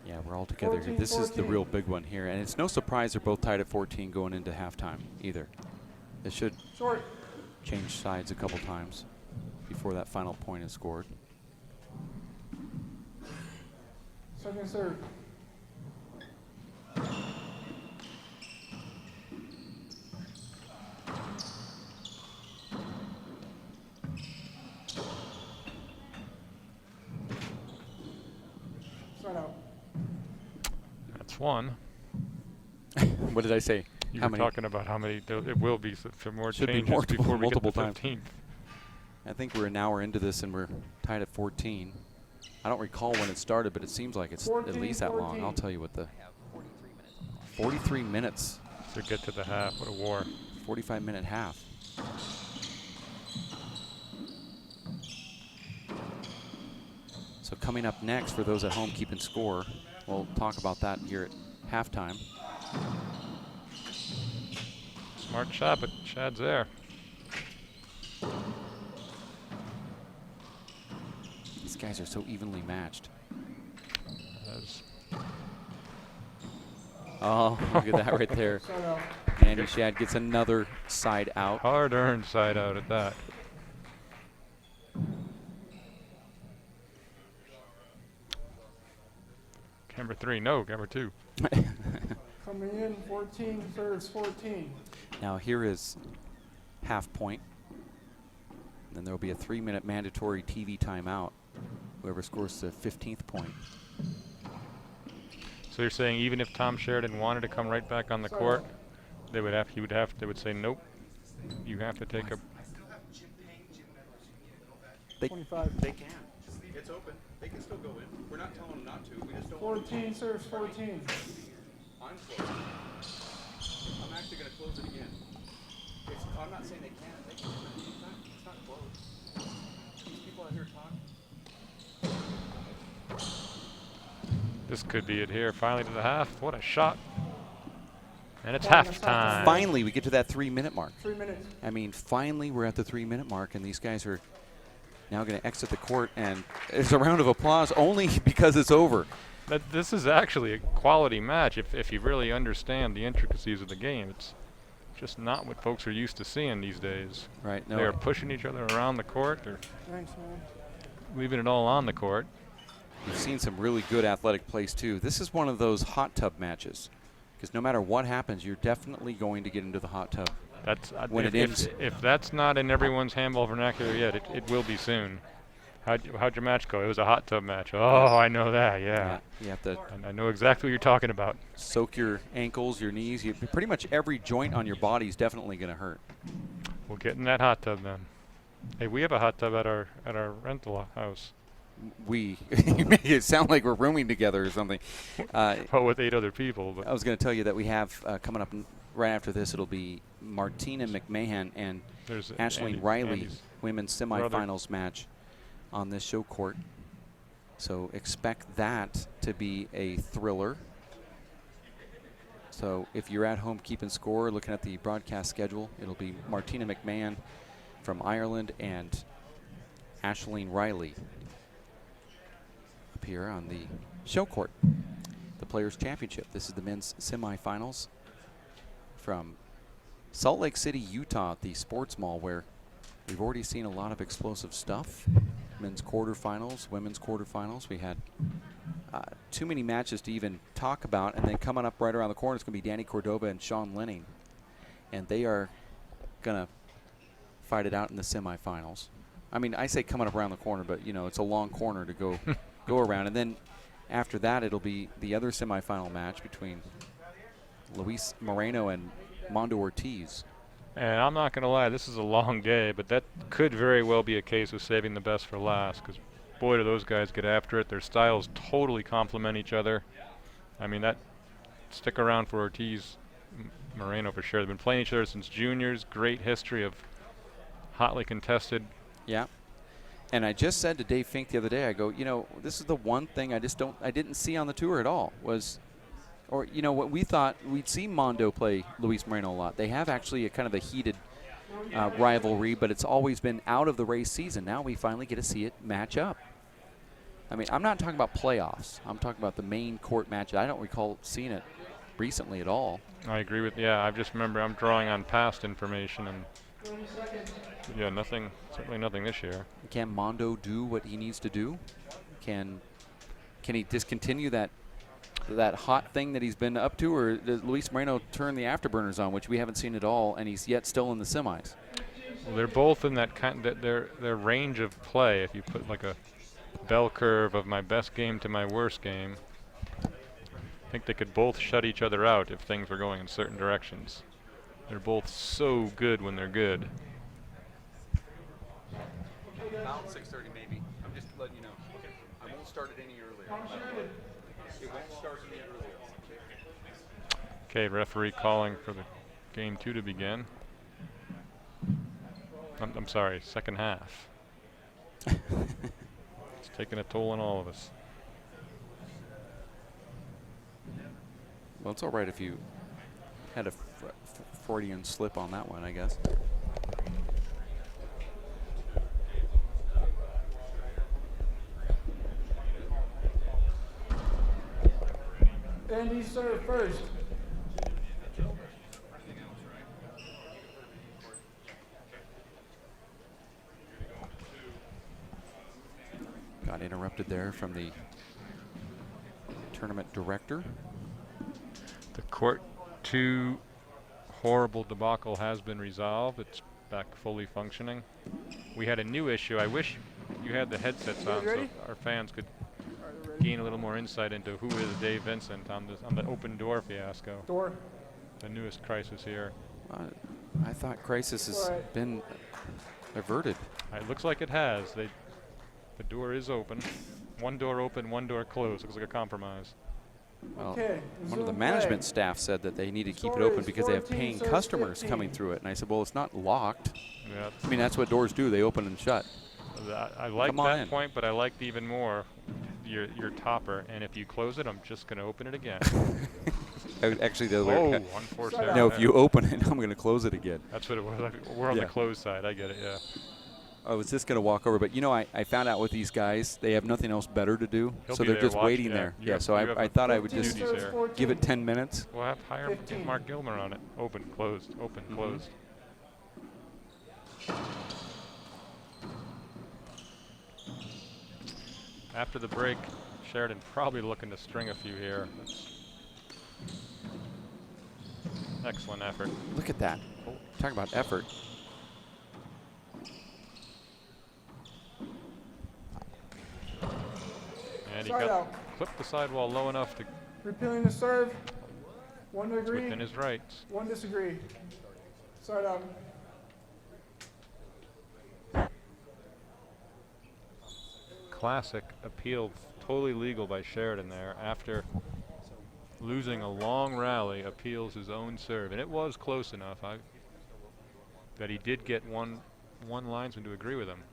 S1: Yeah, we're all together here.
S3: 14,
S1: This is the
S3: 14.
S1: real big one here, and it's no surprise they're both tied at 14 going into halftime either. It should
S3: Short.
S1: change sides a couple times before that final point is scored.
S3: Second serve. Side out.
S2: That's one.
S1: What did I say?
S2: You
S1: How
S2: were
S1: many?
S2: talking about how many. It will be some more
S1: Should be
S2: changes
S1: multiple-
S2: before we get to
S1: multiple
S2: the
S1: times.
S2: 15th.
S1: I think we're an hour into this and we're tied at 14. I don't recall when it started, but it seems like it's at
S3: 14,
S1: least that long.
S3: 14.
S1: I'll tell you what the 43 minutes,
S2: To get to the half. What a war.
S1: 45-minute half. So coming up next for those at home keeping score, we'll talk about that here at halftime.
S2: Smart shot, but Schad's there.
S1: These guys are so evenly matched.
S2: As
S1: Oh, look at that right there.
S3: Side out.
S1: Andy Schad gets another side out.
S2: hard-earned side out at that. Camera 3, no, camera 2.
S3: Coming in 14 serves 14.
S1: Now here is half point. Then there will be a 3-minute mandatory TV timeout. Whoever scores the 15th point.
S2: So you're saying even if Tom Sheridan wanted to come right back on the court, they would say nope. You have to take a.
S1: They
S3: 25.
S1: They can. It's open. They can still go in. We're not telling them not to. We just don't
S3: 14 serves 14.
S1: I'm closing. I'm actually going to close it again. I'm not saying they can't. They can. It's not closed. These people out here talking.
S2: This could be it here. Finally to the half. What a shot. And it's
S3: Finally,
S2: halftime.
S1: Finally, we get to that 3-minute mark.
S3: 3 minutes.
S1: I mean, finally, we're at the 3-minute mark, and these guys are now going to exit the court, and there's a round of applause only because it's over.
S2: This is actually a quality match if you really understand the intricacies of the game. It's just not what folks are used to seeing these days.
S1: Right?
S2: They're
S1: No,
S2: pushing each other around the court. They're
S3: Thanks, man.
S2: leaving it all on the court.
S1: we've seen some really good athletic plays too. This is one of those hot tub matches. Because no matter what happens, you're definitely going to get into the hot tub.
S2: That's
S1: when it ends.
S2: If that's not in everyone's handball vernacular yet, it will be soon. How'd your match go? It was a hot tub match. Oh, I know that. Yeah.
S1: You have to
S2: I know exactly what you're talking about.
S1: soak your ankles, your knees. Pretty much every joint on your body is definitely going to hurt.
S2: We'll get in that hot tub then. Hey, we have a hot tub at our rental house.
S1: You make it sound like we're rooming together or something.
S2: Well, with 8 other people. But
S1: I was going to tell you that we have coming up right after this, it'll be Martina McMahon and
S2: there's
S1: Ashleen Riley
S2: Andy's
S1: women's semifinals match on this show court. So expect that to be a thriller. So if you're at home keeping score, looking at the broadcast schedule, it'll be Martina McMahon from Ireland and Ashleen Riley up here on the show court. The Players Championship. This is the men's semifinals from Salt Lake City, Utah at the Sports Mall, where we've already seen a lot of explosive stuff. Men's quarterfinals, women's quarterfinals. We had too many matches to even talk about, and then coming up right around the corner is going to be Danny Cordova and Sean Lenning, and they are going to fight it out in the semifinals. I mean, I say coming up around the corner, but you know it's a long corner to go go around, and then after that it'll be the other semifinal match between Luis Moreno and Mondo Ortiz.
S2: And I'm not going to lie, this is a long day, but that could very well be a case of saving the best for last, because boy, do those guys get after it. Their styles totally complement each other. I mean, stick around for Ortiz, Moreno for sure. They've been playing each other since juniors. Great history of hotly contested.
S1: Yeah. And I just said to Dave Fink the other day, I go, you know, this is the one thing I didn't see on the tour at all what we thought we'd see Mondo play Luis Moreno a lot. They have actually a kind of a heated rivalry, but it's always been out of the race season. Now we finally get to see it match up. I mean, I'm not talking about playoffs. I'm talking about the main court match. I don't recall seeing it recently at all.
S2: I agree with, I just remember I'm drawing on past information, and certainly nothing this year.
S1: Can Mondo do what he needs to do? Can he discontinue that hot thing that he's been up to, or does Luis Moreno turn the afterburners on, which we haven't seen at all, and he's yet still in the semis?
S2: Well, they're both in that their range of play. If you put like a bell curve of my best game to my worst game, I think they could both shut each other out if things were going in certain directions. They're both so good when they're good.
S1: About 6:30 maybe. I'm just letting you know. Okay. I won't start it any earlier. It won't start any earlier.
S2: Okay, referee calling for the game 2 to begin. I'm sorry, second half. It's taking a toll on all of us.
S1: Well, it's all right if you had a Freudian slip on that one, I guess.
S3: Andy serve first.
S1: Got interrupted there from the tournament director.
S2: The court 2 horrible debacle has been resolved. It's back fully functioning. We had a new issue. I wish you had the headsets on so our fans could gain a little more insight into who is Dave Vincent on the open door fiasco. The newest crisis here.
S1: I thought crisis has been averted.
S2: It looks like it has. The door is open. One door open, one door closed. Looks like a compromise.
S1: Well, one of the management staff said that they need to keep it open because they have paying customers coming through it. And I said, well, it's not locked.
S2: Yeah,
S1: I mean, that's what doors do. They open and shut.
S2: I like that point, but I liked even more your topper. And if you close it, I'm just going to open it again.
S1: Actually, the other way.
S2: Unforced error.
S1: No, if you open it, I'm going to close it again.
S2: That's what it was. We're on the closed side. I get it, yeah.
S1: I was just going to walk over, but you know, I found out with these guys, they have nothing else better to do, so they're just waiting there. Yeah, so I thought I would just give it 10 minutes.
S2: We'll have hire Mark Gilmer on it. Open, closed, open, closed. After the break, Sheridan probably looking to string a few here. Excellent effort.
S1: Look at that. Talk about effort.
S2: And he
S3: Side out.
S2: clipped the sidewall low enough to
S3: Repealing the serve. One to agree.
S2: within his rights.
S3: One disagree. Side out.
S2: Classic appeal, totally legal by Sheridan there. After losing a long rally, appeals his own serve, and it was close enough that he did get one linesman to agree with him.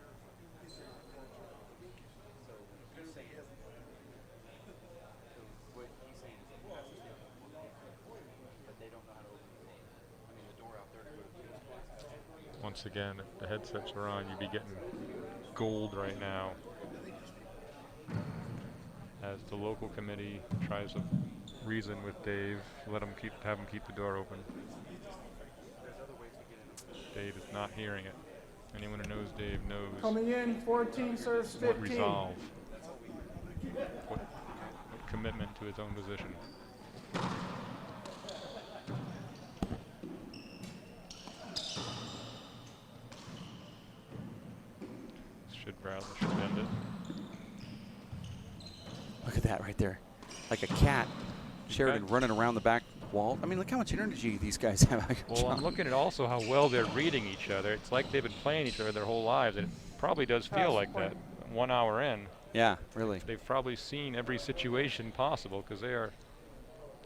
S2: Once again, if the headsets are on, you'd be getting gold right now as the local committee tries to reason with Dave, have him keep the door open. Dave is not hearing it. Anyone who knows Dave knows
S3: Coming in, 14 serves 15.
S2: what resolve, what commitment to his own position. Should end it.
S1: Look at that right there. Like a cat. Sheridan running around the back wall. I mean, look how much energy these guys have.
S2: Well, I'm looking at also how well they're reading each other. It's like they've been playing each other their whole lives, and it probably does feel like that 1 hour in.
S1: Yeah, really.
S2: They've probably seen every situation possible because they are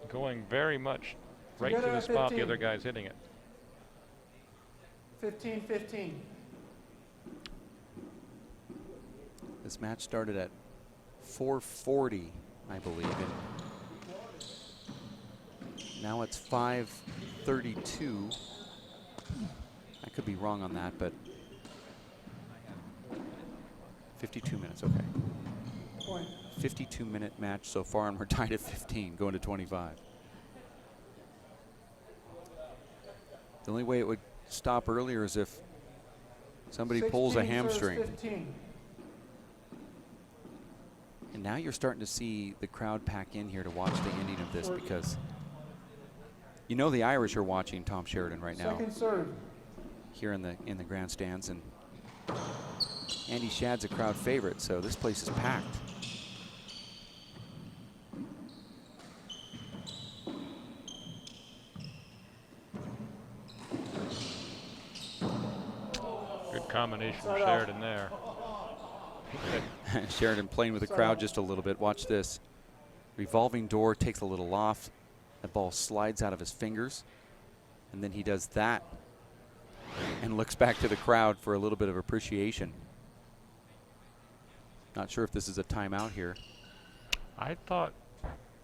S2: going very much right to the spot the other guy's hitting it.
S3: 15-15.
S1: This match started at 4:40, I believe. And now it's 5:32. I could be wrong on that, but 52 minutes, okay.
S3: Point.
S1: 52-minute match so far, and we're tied at 15, going to 25. The only way it would stop earlier is if somebody pulls a hamstring.
S3: 15.
S1: And now you're starting to see the crowd pack in here to watch the ending of this, because you know the Irish are watching Tom Sheridan right now
S3: Second serve.
S1: here in the grandstands, and Andy Schad's a crowd favorite, so this place is packed.
S2: Good combination from Sheridan there.
S1: Sheridan playing with the crowd just a little bit. Watch this. Revolving door, takes a little off. The ball slides out of his fingers. And then he does that and looks back to the crowd for a little bit of appreciation. Not sure if this is a timeout here.
S2: I thought,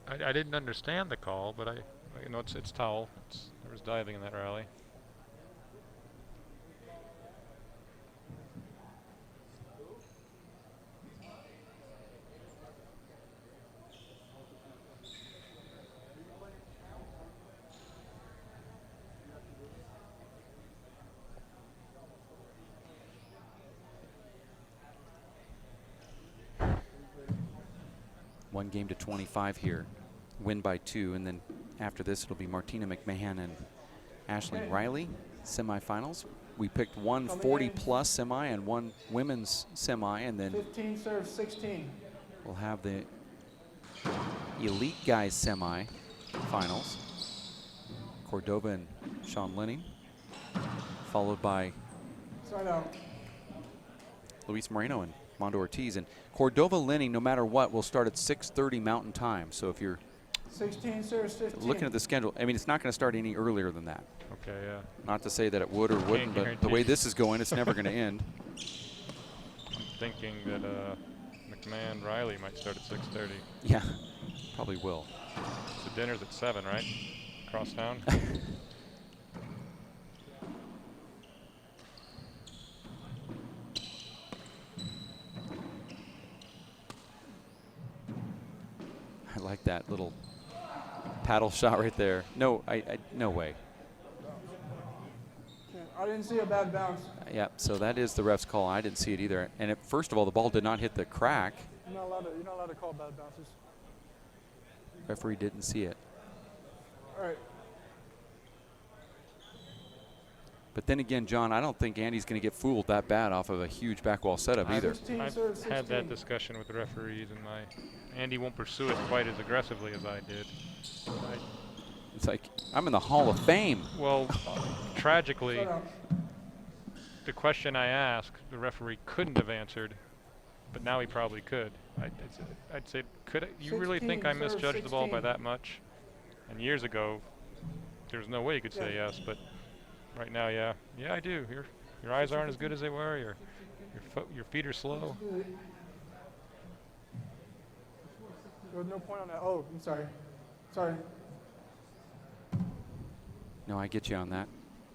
S2: I didn't understand the call, but you know, it's towel. There was diving in that rally.
S1: One game to 25 here. Win by 2, and then after this it'll be Martina McMahon and Aisling Riley semifinals. We picked one 40-plus semi and one women's semi, and then
S3: 15 serves 16.
S1: we'll have the elite guys semi finals. Cordova and Sean Lenning, followed by
S3: Side out.
S1: Luis Moreno and Mondo Ortiz. And Cordova Lenning, no matter what, will start at 6:30 Mountain Time. So if you're
S3: 16 serves 15.
S1: looking at the schedule, I mean, it's not going to start any earlier than that.
S2: Okay, yeah.
S1: Not to say that it would or wouldn't, but the way this is going, it's never going to end.
S2: I'm thinking that McMahon Riley might start at 6:30.
S1: Yeah, probably will.
S2: So dinner's at 7, right? Across town.
S1: I like that little paddle shot right there. No, no way.
S3: I didn't see a bad bounce.
S1: Yeah, so that is the ref's call. I didn't see it either. And first of all, the ball did not hit the crack.
S3: You're not allowed to call bad bounces.
S1: Referee didn't see it.
S3: All right.
S1: But then again, John, I don't think Andy's going to get fooled that bad off of a huge back wall setup either.
S3: 16
S2: I've
S3: serves,
S2: had that
S3: 16.
S2: discussion with the referees, and Andy won't pursue it quite as aggressively as I did.
S1: It's like, I'm in the Hall of Fame.
S2: Well, tragically,
S3: Shut up.
S2: the question I asked, the referee couldn't have answered, but now he probably could. I'd say, you really think I
S3: 16, serve,
S2: misjudged the ball by
S3: 16.
S2: that much? And years ago, there's no way you could say yes, but right now, yeah, I do. Your eyes aren't as good as they were. Your feet are slow.
S3: There was no point on that. Oh, I'm sorry. Sorry.
S1: No, I get you on that.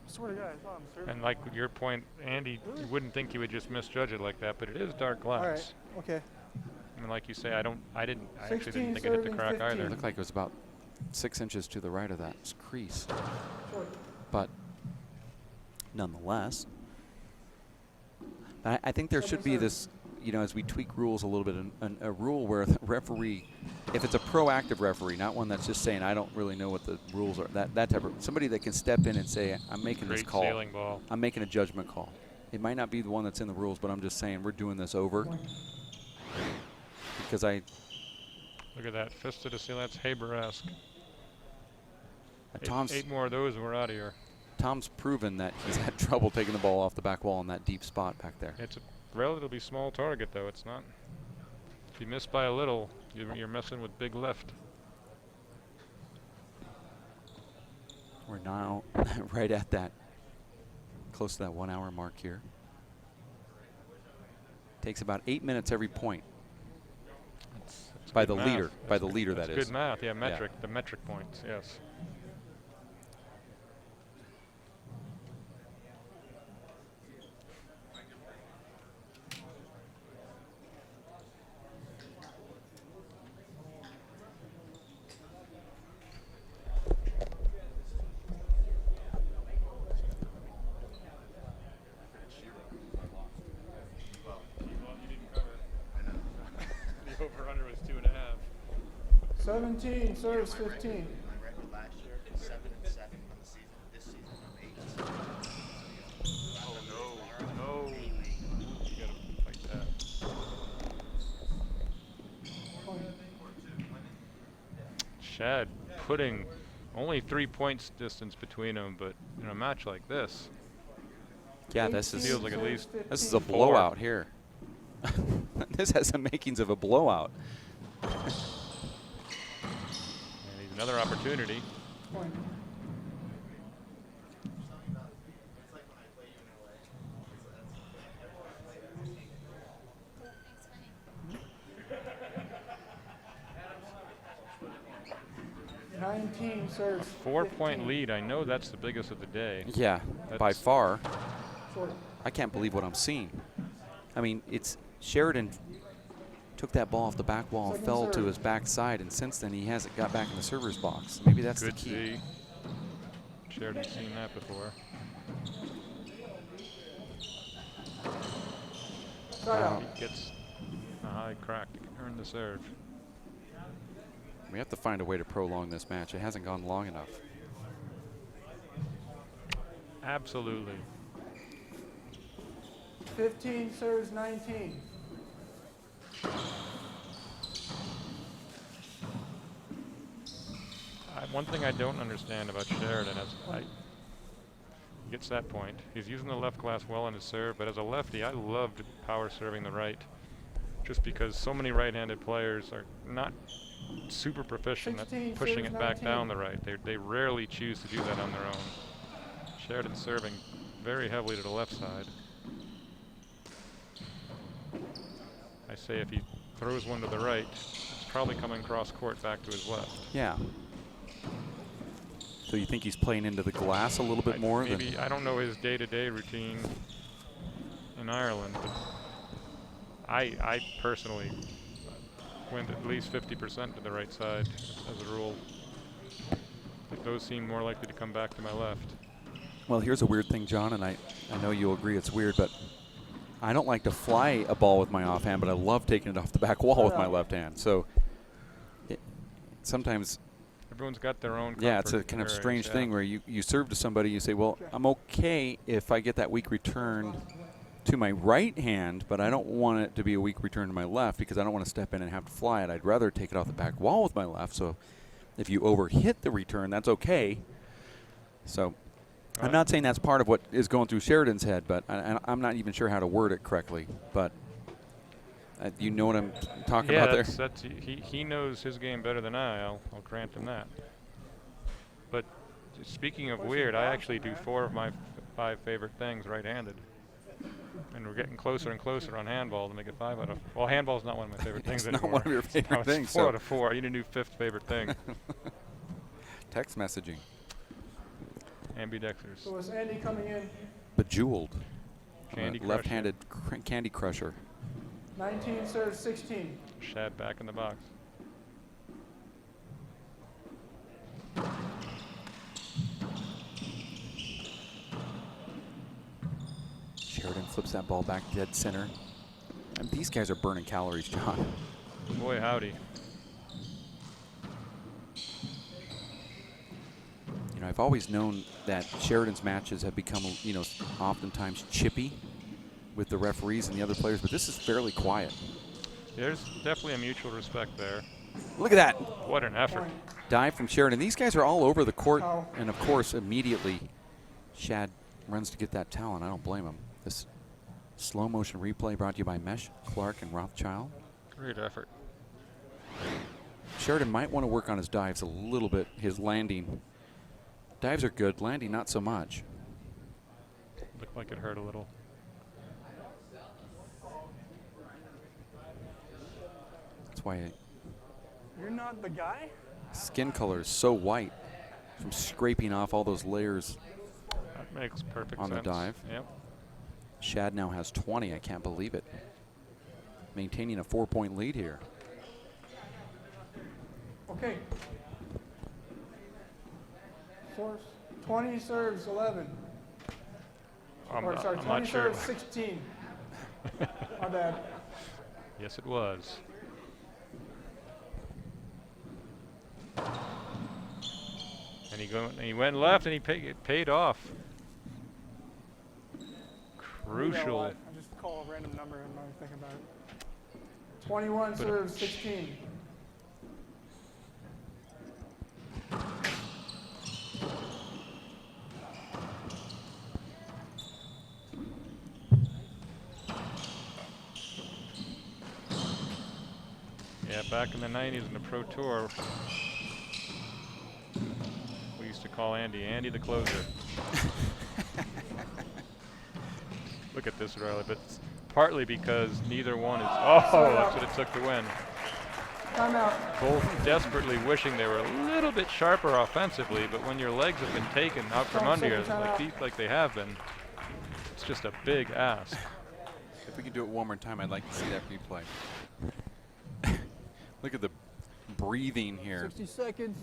S3: I swear to God, I thought I'm serving.
S2: And like your point, Andy, you wouldn't think you would just misjudge it like that, but it is dark glass.
S3: All right. Okay.
S2: I mean, like you say, I actually
S3: 16
S2: didn't think it hit the
S3: serving,
S2: crack
S3: 15.
S2: either.
S1: It looked like it was about 6 inches to the right of that crease.
S3: Short.
S1: But nonetheless, I think there should be this, you know, as we tweak rules a little bit, a rule where the referee, if it's a proactive referee, not one that's just saying, I don't really know what the rules are, that type of, somebody that can step in and say, I'm making this
S2: Great
S1: call.
S2: sailing ball.
S1: I'm making a judgment call. It might not be the one that's in the rules, but I'm just saying we're doing this over. Because
S2: Look at that, fist to the ceiling. That's Haber-esque.
S1: Tom's
S2: Eight more of those and we're out of here.
S1: Tom's proven that he's had trouble taking the ball off the back wall in that deep spot back there.
S2: It's a relatively small target, though. It's not. If you miss by a little, you're messing with big lift.
S1: We're now right at that, close to that 1 hour mark here. Takes about 8 minutes every point.
S2: That's
S1: By
S2: good
S1: the
S2: math.
S1: leader, by the
S2: That's
S1: leader,
S2: that's
S1: that is.
S2: good math, yeah, metric, the metric points, yes. The over-under was 2.5.
S3: 17 serves, 15.
S6: My record last year is 7-7 on the season. This season I'm 8.
S2: Oh, no. You gotta fight that. Schad putting only 3 points distance between them, but in a match like this,
S1: Yeah, this
S3: 18
S1: is
S2: feels like at
S3: serves,
S2: least-
S1: this is a
S3: 15.
S1: blowout here. This has the makings of a blowout.
S2: and he's another opportunity.
S3: Point. Nineteen serves.
S2: 4-point
S3: 15.
S2: lead. I know that's the biggest of the day.
S1: Yeah, by
S2: That's-
S1: far.
S3: Short.
S1: I can't believe what I'm seeing. I mean, it's Sheridan took that ball off the back wall and
S3: Second
S1: fell to
S3: serve.
S1: his backside, and since then he hasn't got back in the server's box. Maybe that's
S2: Good
S1: the key.
S2: D. Sheridan's seen that before.
S3: Side out.
S2: He gets a high crack to earn the serve.
S1: We have to find a way to prolong this match. It hasn't gone long enough.
S2: Absolutely.
S3: 15 serves, 19.
S2: One thing I don't understand about Sheridan is he gets that point. He's using the left glass well in his serve, but as a lefty, I loved power serving the right, just because so many right-handed players are not super proficient at
S3: 16
S2: pushing
S3: serves,
S2: it back
S3: 19.
S2: down the right. They rarely choose to do that on their own. Sheridan's serving very heavily to the left side. I say if he throws one to the right, it's probably coming cross court back to his left.
S1: Yeah. So you think he's playing into the glass a little bit more?
S2: Maybe, I don't know his day-to-day routine in Ireland, but I personally went at least 50% to the right side as a rule. Those seem more likely to come back to my left.
S1: Well, here's a weird thing, John, and I know you'll agree it's weird, but I don't like to fly a ball with my offhand, but I love taking it off the back wall with my left hand. So sometimes
S2: Everyone's got their own.
S1: Yeah, it's a
S2: comfort
S1: kind of
S2: areas,
S1: strange
S2: yeah.
S1: thing where you serve to somebody, you say, well, I'm okay if I get that weak return to my right hand, but I don't want it to be a weak return to my left because I don't want to step in and have to fly it. I'd rather take it off the back wall with my left. So if you overhit the return, that's okay. So I'm not saying that's part of what is going through Sheridan's head, but I'm not even sure how to word it correctly. But you know what I'm talking about there?
S2: That's he knows his game better than I'll grant him that. But speaking of weird, I actually do 4 of my 5 favorite things right-handed. And we're getting closer and closer on handball to make it 5 out of. Well, handball's not one of my favorite things
S1: It's
S2: anymore.
S1: not one of your favorite
S2: No,
S1: things.
S2: It's 4 out of 4. I need a new 5th favorite thing.
S1: Text messaging.
S2: Ambidextrous.
S3: So is Andy coming in?
S1: Bejeweled.
S2: Candy Crusher.
S1: Left-handed Candy Crusher.
S3: 19 serves 16.
S2: Schad back in the box.
S1: Sheridan flips that ball back dead center. And these guys are burning calories, John.
S2: Boy, howdy.
S1: You know, I've always known that Sheridan's matches have become, you know, oftentimes chippy with the referees and the other players, but this is fairly quiet.
S2: There's definitely a mutual respect there.
S1: Look at that.
S2: What an effort.
S1: Dive from Sheridan. These guys are all over the court,
S3: Foul.
S1: and of course, immediately, Schad runs to get that towel, and I don't blame him. This slow motion replay brought to you by Mesh, Clark, and Rothschild.
S2: Great effort.
S1: Sheridan might want to work on his dives a little bit, his landing. Dives are good, landing not so much.
S2: Looked like it hurt a little.
S1: That's why
S3: You're not the guy?
S1: skin color is so white from scraping off all those layers.
S2: That makes perfect
S1: On the
S2: sense.
S1: dive.
S2: Yep.
S1: Schad now has 20. I can't believe it. Maintaining a 4-point lead here.
S3: Okay. Source 20 serves 11.
S2: I'm
S3: Or
S2: not,
S3: sorry,
S2: I'm
S3: 20
S2: not sure.
S3: serves 16. My bad.
S2: Yes, it was. And he went left, and it paid off.
S3: You know
S2: Crucial.
S3: what? I just call a random number and I think about it. 21 serves 16.
S2: Yeah, back in the 90s in the Pro Tour, we used to call Andy the closer. Look at this, Riley, but it's partly because neither one is. Oh, that's what it took to win.
S3: Timeout.
S2: Both desperately wishing they were a little bit sharper offensively, but when your legs have been taken out from under you, like they have been, it's just a big ask.
S1: If we can do it one more time, I'd like to see that replay. Look at the breathing here.
S3: 60 seconds.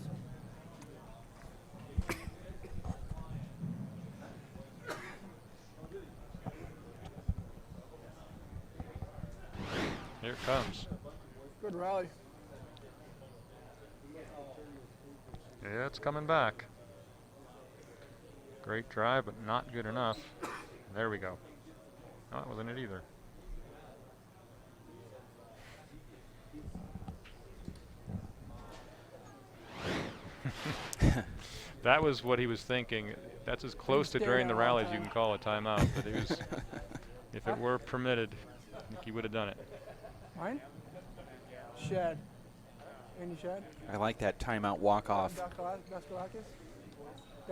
S2: Here it comes.
S3: Good rally.
S2: Yeah, it's coming back. Great drive, but not good enough. There we go. No, that wasn't it either. That was what he was thinking. That's as close to during the rally as you can call a timeout. But he was, if it were permitted, I think he would have done it.
S3: Mine? Shad. Andy Schad?
S1: I like that timeout walk-off.
S3: Daskalakis?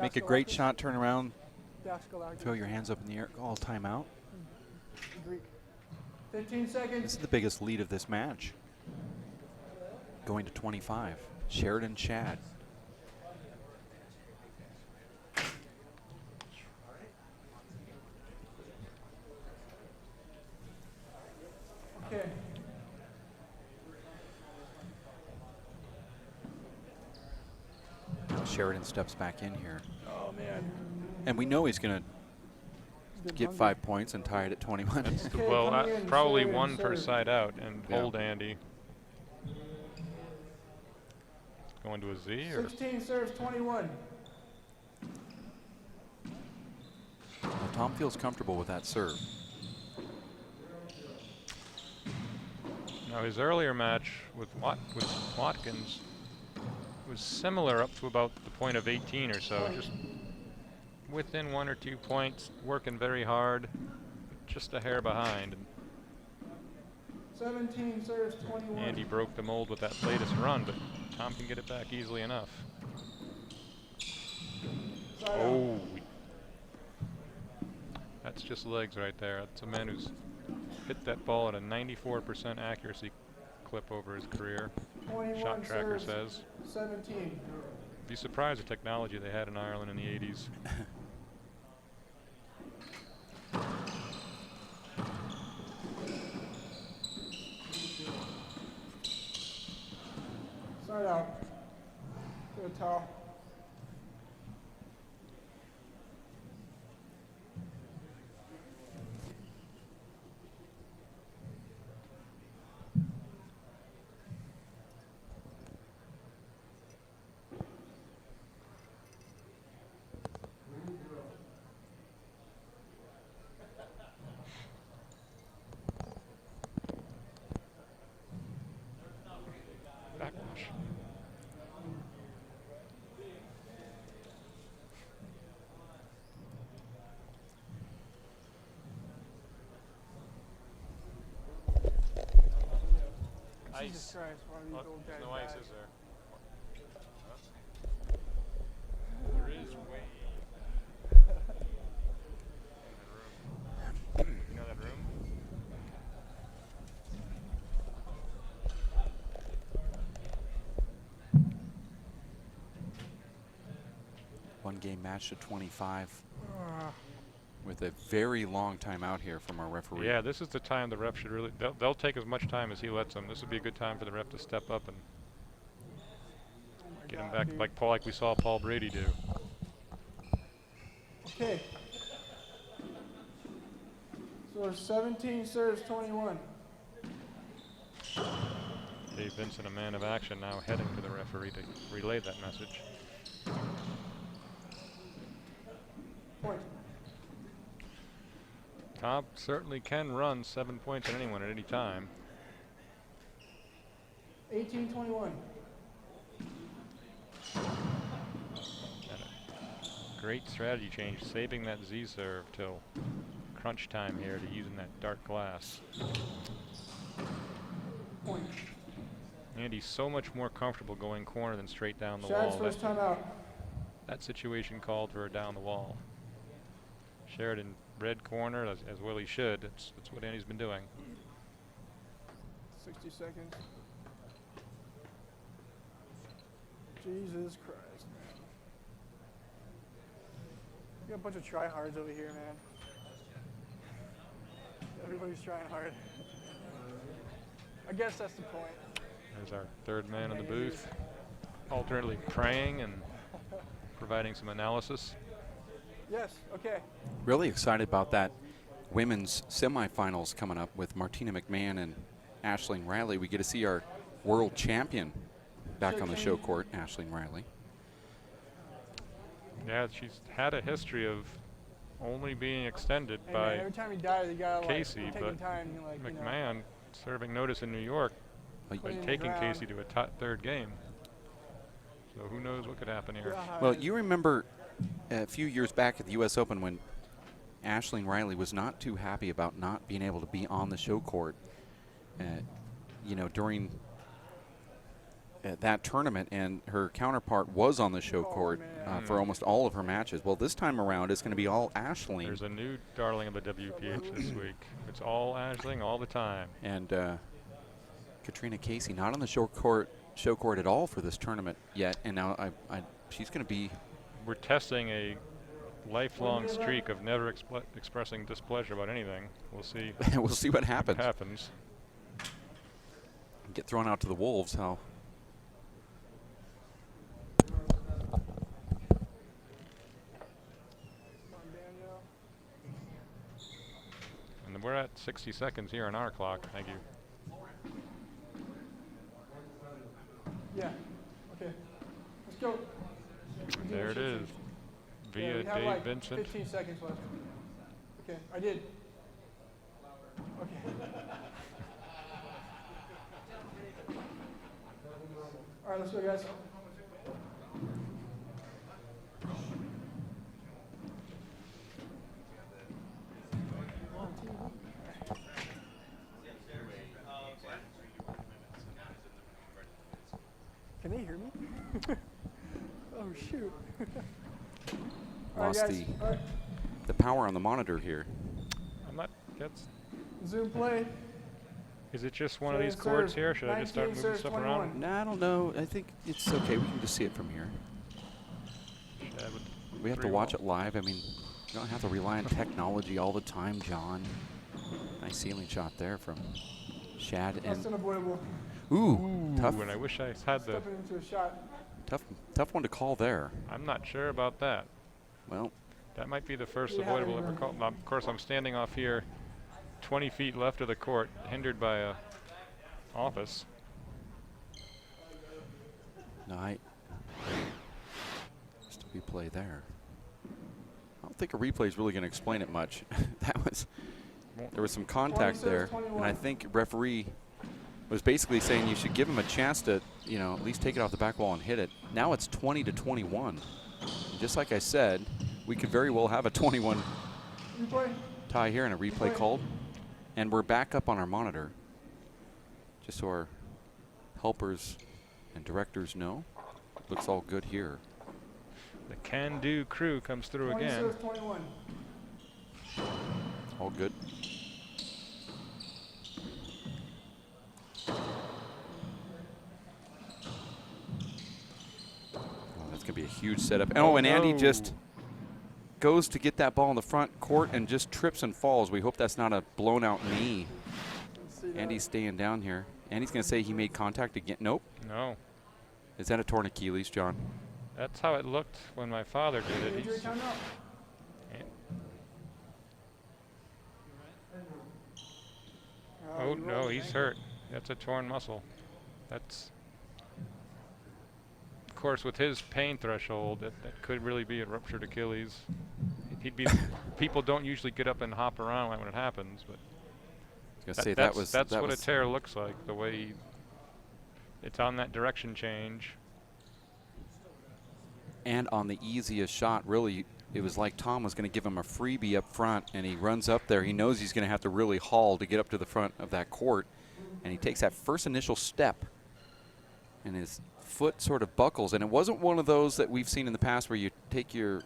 S1: Make a great shot, turn around,
S3: Daskalakis.
S1: throw your hands up in the air, all timeout.
S3: Greek. 15
S1: This
S3: seconds.
S1: is the biggest lead of this match. Going to 25. Sheridan Schad.
S3: Okay.
S1: Sheridan steps back in here.
S3: Oh, man.
S1: And we know he's going to
S3: Good
S1: get
S3: hungry.
S1: 5 points and tie it at 21.
S2: That's the,
S3: Okay,
S2: well,
S3: coming in,
S2: probably
S3: Sheridan,
S2: one per
S3: serve.
S2: side out and
S1: Yeah.
S2: hold Andy. going to a Z or
S3: 16 serves 21.
S1: Well, Tom feels comfortable with that serve.
S2: now his earlier match with Watkins was similar up to about the point of 18 or so, just within 1 or 2 points, working very hard, just a hair behind.
S3: 17 serves 21.
S2: Andy broke the mold with that latest run, but Tom can get it back easily enough.
S3: Side out.
S2: Oh, that's just legs right there. That's a man who's hit that ball at a 94% accuracy clip over his career.
S3: 21
S2: Shot tracker
S3: serves
S2: says.
S3: 17.
S2: Be surprised the technology they had in Ireland in the 80s.
S3: Side out. Good towel.
S2: Backwash.
S3: Jesus Christ, one of these
S2: Oh,
S3: old guys
S2: there's no ice,
S3: died.
S2: is there? There is way. You know that room?
S1: One game match to 25 with a very long time out here from our referee.
S2: Yeah, this is the time the ref should really. They'll take as much time as he lets them. This would be a good time for the ref to step up and get him back,
S3: dude.
S2: like we saw Paul Brady do.
S3: Okay. So 17 serves 21.
S2: Dave Vincent, a man of action, now heading to the referee to relay that message.
S3: Point.
S2: Tom certainly can run 7 points on anyone at any time.
S3: 18-21.
S2: And a great strategy change, saving that Z serve till crunch time here to using that dark glass.
S3: Point.
S2: Andy's so much more comfortable going corner than straight down the
S3: Shad's
S2: wall.
S3: first time out.
S2: That situation called for a down the wall. Sheridan red corner, as well he should. That's what Andy's been doing.
S3: 60 seconds. Jesus Christ, man. You got a bunch of tryhards over here, man. Everybody's trying hard. I guess that's the point.
S2: There's our third man in the booth, alternately praying and providing some analysis.
S3: Yes, okay.
S1: Really excited about that women's semifinals coming up with Martina McMahon and Aisling Riley. We get to see our world champion back on the show court, Aisling Riley.
S2: Yeah, she's had a history of only being extended
S3: Hey,
S2: by
S3: man, every time you die, you gotta
S2: Casey,
S3: like,
S2: but
S3: taking time, like, you know.
S2: McMahon serving notice in New York
S1: But
S2: by
S3: Putting the
S2: taking
S3: ground.
S2: Casey to a third game. So who knows what could happen here.
S3: God.
S1: well, you remember a few years back at the U.S. Open when Aisling Riley was not too happy about not being able to be on the show court, you know, during that tournament, and her counterpart was on the show court for almost all of her matches. Well, this time around, it's going to be all Aisling.
S2: There's a new darling of the WPH this week. It's all Aisling all the time.
S1: And Katrina Casey not on the show court at all for this tournament yet, and now she's going to be.
S2: We're testing a lifelong streak of never expressing displeasure about anything. We'll see.
S1: We'll see what happens. Get thrown out to the wolves. How?
S2: And we're at 60 seconds here on our clock. Thank you.
S3: Yeah, okay. go.
S2: There it is.
S3: Yeah,
S2: Via
S3: we have
S2: Dave
S3: like
S2: Vincent.
S3: 15 seconds left. Okay, I did. Okay. All right, let's go, guys. Can they hear me? Oh, shoot. All right,
S1: Lost
S3: guys.
S1: the
S3: All right.
S1: the power on the monitor here.
S2: I'm not. That's.
S3: Zoom play.
S2: Is it just one of
S3: Sheridan
S2: these cords
S3: serve.
S2: here? Should I just start
S3: 19
S2: moving
S3: serves,
S2: stuff
S3: 21.
S2: around?
S1: No, I don't know. I think it's okay. We can just see it from here.
S2: Shad with
S1: We have to
S2: 3
S1: watch
S2: wall.
S1: it live. I mean, you don't have to rely on technology all the time, John. Nice ceiling shot there from Schad.
S3: That's
S1: And
S3: unavoidable.
S1: ooh, tough,
S2: Ooh, and I wish I had the.
S3: Stepping into a shot.
S1: tough one to call there.
S2: I'm not sure about that.
S1: Well,
S2: That might be the first
S3: Yeah,
S2: avoidable
S3: yeah.
S2: ever called. Of course, I'm standing off here 20 feet left of the court, hindered by a office.
S1: no, just a replay there. I don't think a replay is really going to explain it much. There was some contact
S3: 26,
S1: there,
S3: 21.
S1: and I think referee was basically saying you should give him a chance to, you know, at least take it off the back wall and hit it. Now it's 20-21. And just like I said, we could very well have a 21
S3: Replay.
S1: tie here and a replay called. And we're back up on our monitor, just so our helpers and directors know. Looks all good here.
S2: The can-do crew comes through
S3: 20
S2: again.
S3: serves, 21.
S1: All good. Oh, that's going to be a huge setup. Oh, and Andy
S2: no.
S1: just goes to get that ball in the front court and just trips and falls. We hope that's not a blown out knee.
S3: Let's see that.
S1: Andy's staying down here. Andy's going to say he made contact again. Nope.
S2: No.
S1: Is that a torn Achilles, John?
S2: That's how it looked when my father did it.
S3: Injury
S2: He's,
S3: timeout.
S2: oh,
S3: he
S2: no,
S3: rolled his
S2: he's
S3: ankle.
S2: hurt. That's a torn muscle. That's, of course, with his pain threshold, that could really be a ruptured Achilles. He'd be. People don't usually get up and hop around when it happens, but
S1: I was going to say that was
S2: that's
S1: that
S2: what
S1: was
S2: a tear looks like. The way it's on that direction change.
S1: and on the easiest shot, really, it was like Tom was going to give him a freebie up front, and he runs up there. He knows he's going to have to really haul to get up to the front of that court, and he takes that first initial step, and his foot sort of buckles. And it wasn't one of those that we've seen in the past where you take your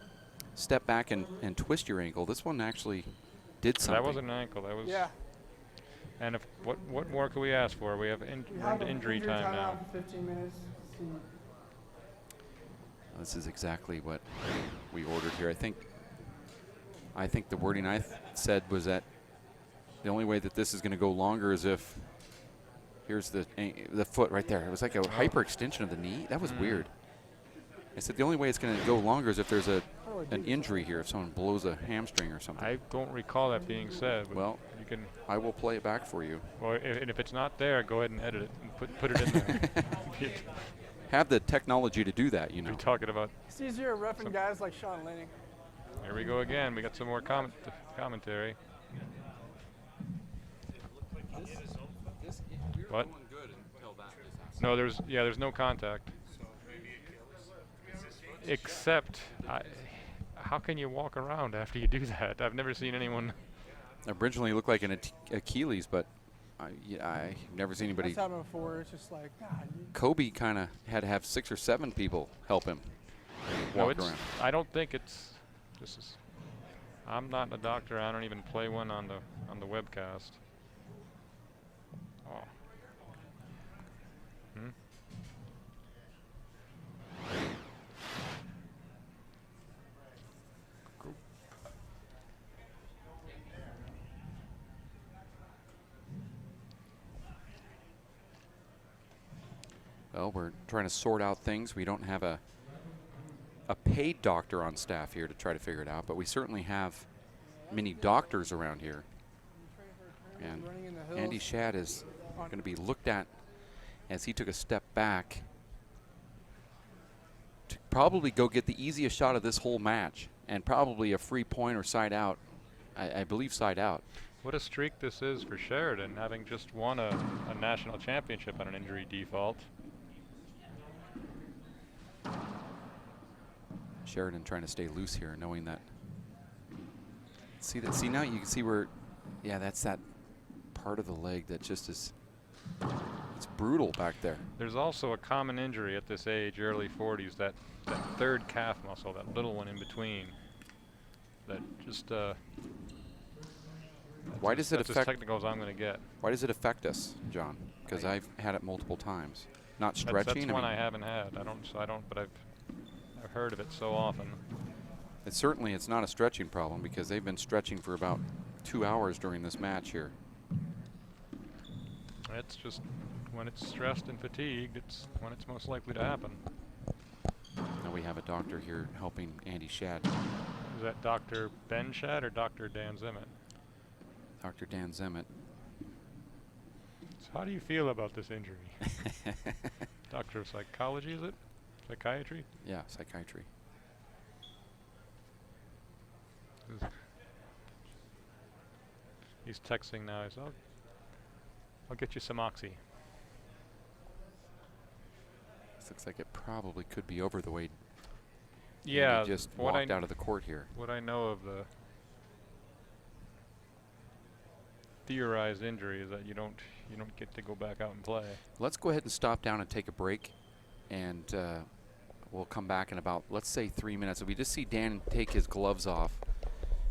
S1: step back and twist your ankle. This one actually did something.
S2: That wasn't an ankle. That was.
S3: Yeah.
S2: And if what more could we ask for? We have
S3: We
S2: we're
S3: have
S2: into
S3: an
S2: injury time
S3: timeout
S2: now.
S3: for 15 minutes. Let's see.
S1: This is exactly what we ordered here. I think the wording I said was that the only way that this is going to go longer is if here's the foot right there. It was like a hyperextension of the knee. That was weird. I said the only way it's going to go longer is if there's an injury here, if someone blows a hamstring or something.
S2: I don't recall that being said. But
S1: Well,
S2: you can.
S1: I will play it back for you.
S2: Well, and if it's not there, go ahead and edit it and put it in there.
S1: Have the technology to do that, you know.
S2: We're talking about.
S3: It's easier roughing guys like Sean Lanning.
S2: Here we go again. We got some more commentary. What? No, there's no contact. Except, how can you walk around after you do that? I've never seen anyone.
S1: Originally looked like an Achilles, but I've never seen anybody.
S3: That's happened before. It's just like, God.
S1: Kobe kind of had to have 6 or 7 people help him
S2: No,
S1: walk around.
S2: I don't think it's. This is. I'm not a doctor. I don't even play one on the webcast. Oh. Hmm? Cool.
S1: Well, we're trying to sort out things. We don't have a paid doctor on staff here to try to figure it out, but we certainly have many doctors around here. And
S3: Running in the hills.
S1: Andy Schad is going to be looked at as he took a step back to probably go get the easiest shot of this whole match, and probably a free point or side out. I believe side out.
S2: What a streak this is for Sheridan, having just won a national championship on an injury default.
S1: Sheridan trying to stay loose here, knowing that. See that? See now you can see where, yeah, that's that part of the leg that just is. It's brutal back there.
S2: There's also a common injury at this age, early 40s, that third calf muscle, that little one in between. That just.
S1: Why does it
S2: that's
S1: affect?
S2: as technical as I'm going to get.
S1: Why does it affect us, John? Because I've had it multiple times. Not stretching.
S2: That's one I haven't had. I don't. But I've heard of it so often.
S1: It's not a stretching problem because they've been stretching for about 2 hours during this match here.
S2: It's just when it's stressed and fatigued, it's when it's most likely to happen.
S1: Now we have a doctor here helping Andy Schad.
S2: Is that Dr. Ben Schad or Dr. Dan Zimmett?
S1: Dr. Dan Zimmett.
S2: So how do you feel about this injury? Doctor of psychology, is it? Psychiatry?
S1: Yeah, psychiatry.
S2: He's texting now. He's, I'll get you some oxy.
S1: This looks like it probably could be over the way.
S2: Yeah,
S1: Andy just walked out of the court here.
S2: What I know of the theorized injury is that you don't get to go back out and play.
S1: Let's go ahead and stop down and take a break, and we'll come back in about, let's say, 3 minutes. We just see Dan take his gloves off,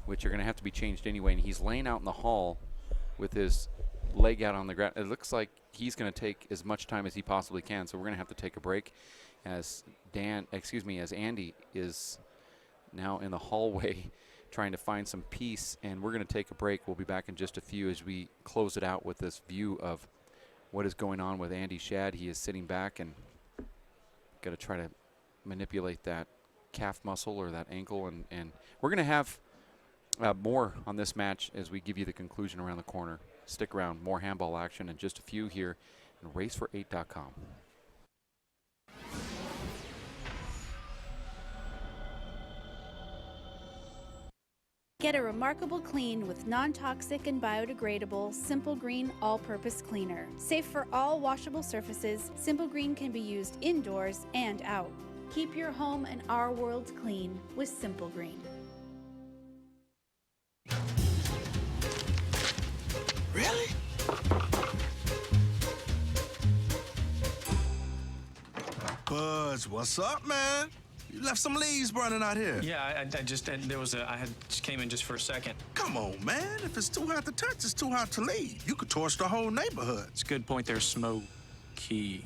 S1: which are going to have to be changed anyway, and he's laying out in the hall with his leg out on the ground. It looks like he's going to take as much time as he possibly can, so we're going to have to take a break as Andy is now in the hallway trying to find some peace, and we're going to take a break. We'll be back in just a few as we close it out with this view of what is going on with Andy Schad. He is sitting back and got to try to manipulate that calf muscle or that ankle, and we're going to have more on this match as we give you the conclusion around the corner. Stick around, more handball action in just a few here on racefor8.com.
S7: Get a remarkable clean with non-toxic and biodegradable Simple Green all-purpose cleaner. Safe for all washable surfaces, Simple Green can be used indoors and out. Keep your home and our world clean with Simple Green.
S8: Really? Buzz, what's up, man? You left some leaves burning out here.
S9: Yeah, I just just came in just for a second.
S8: Come on, man. If it's too hot to touch, it's too hot to leave. You could torch the whole neighborhood.
S9: It's a good point there, Smokey.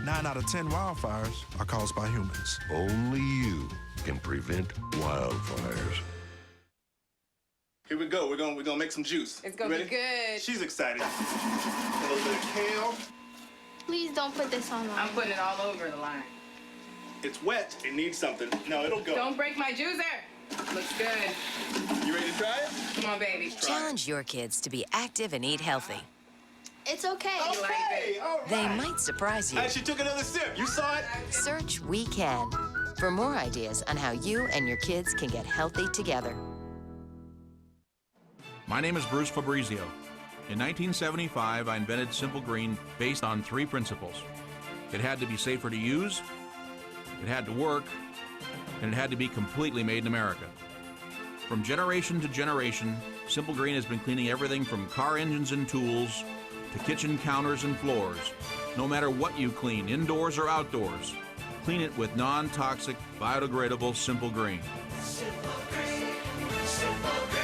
S8: 9 out of 10 wildfires are caused by humans.
S10: Only you can prevent wildfires.
S11: Here we go. We're gonna make some juice.
S12: It's gonna be good.
S11: She's excited. A little bit of kale.
S13: Please don't put this on line.
S12: I'm putting it all over the line.
S11: It's wet. It needs something. No, it'll go.
S12: Don't break my juicer. Looks good.
S11: You ready to try it?
S12: Come on, baby.
S14: Challenge your kids to be active and eat healthy.
S13: It's okay.
S11: Okay, all right.
S14: They might surprise you.
S11: And she took another sip. You saw it?
S14: Search We Can for more ideas on how you and your kids can get healthy together.
S15: My name is Bruce Fabrizio. In 1975, I invented Simple Green based on 3 principles. It had to be safer to use, it had to work, and it had to be completely made in America. From generation to generation, Simple Green has been cleaning everything from car engines and tools to kitchen counters and floors. No matter what you clean, indoors or outdoors, clean it with non-toxic, biodegradable Simple Green.
S16: Simple Green, Simple Green.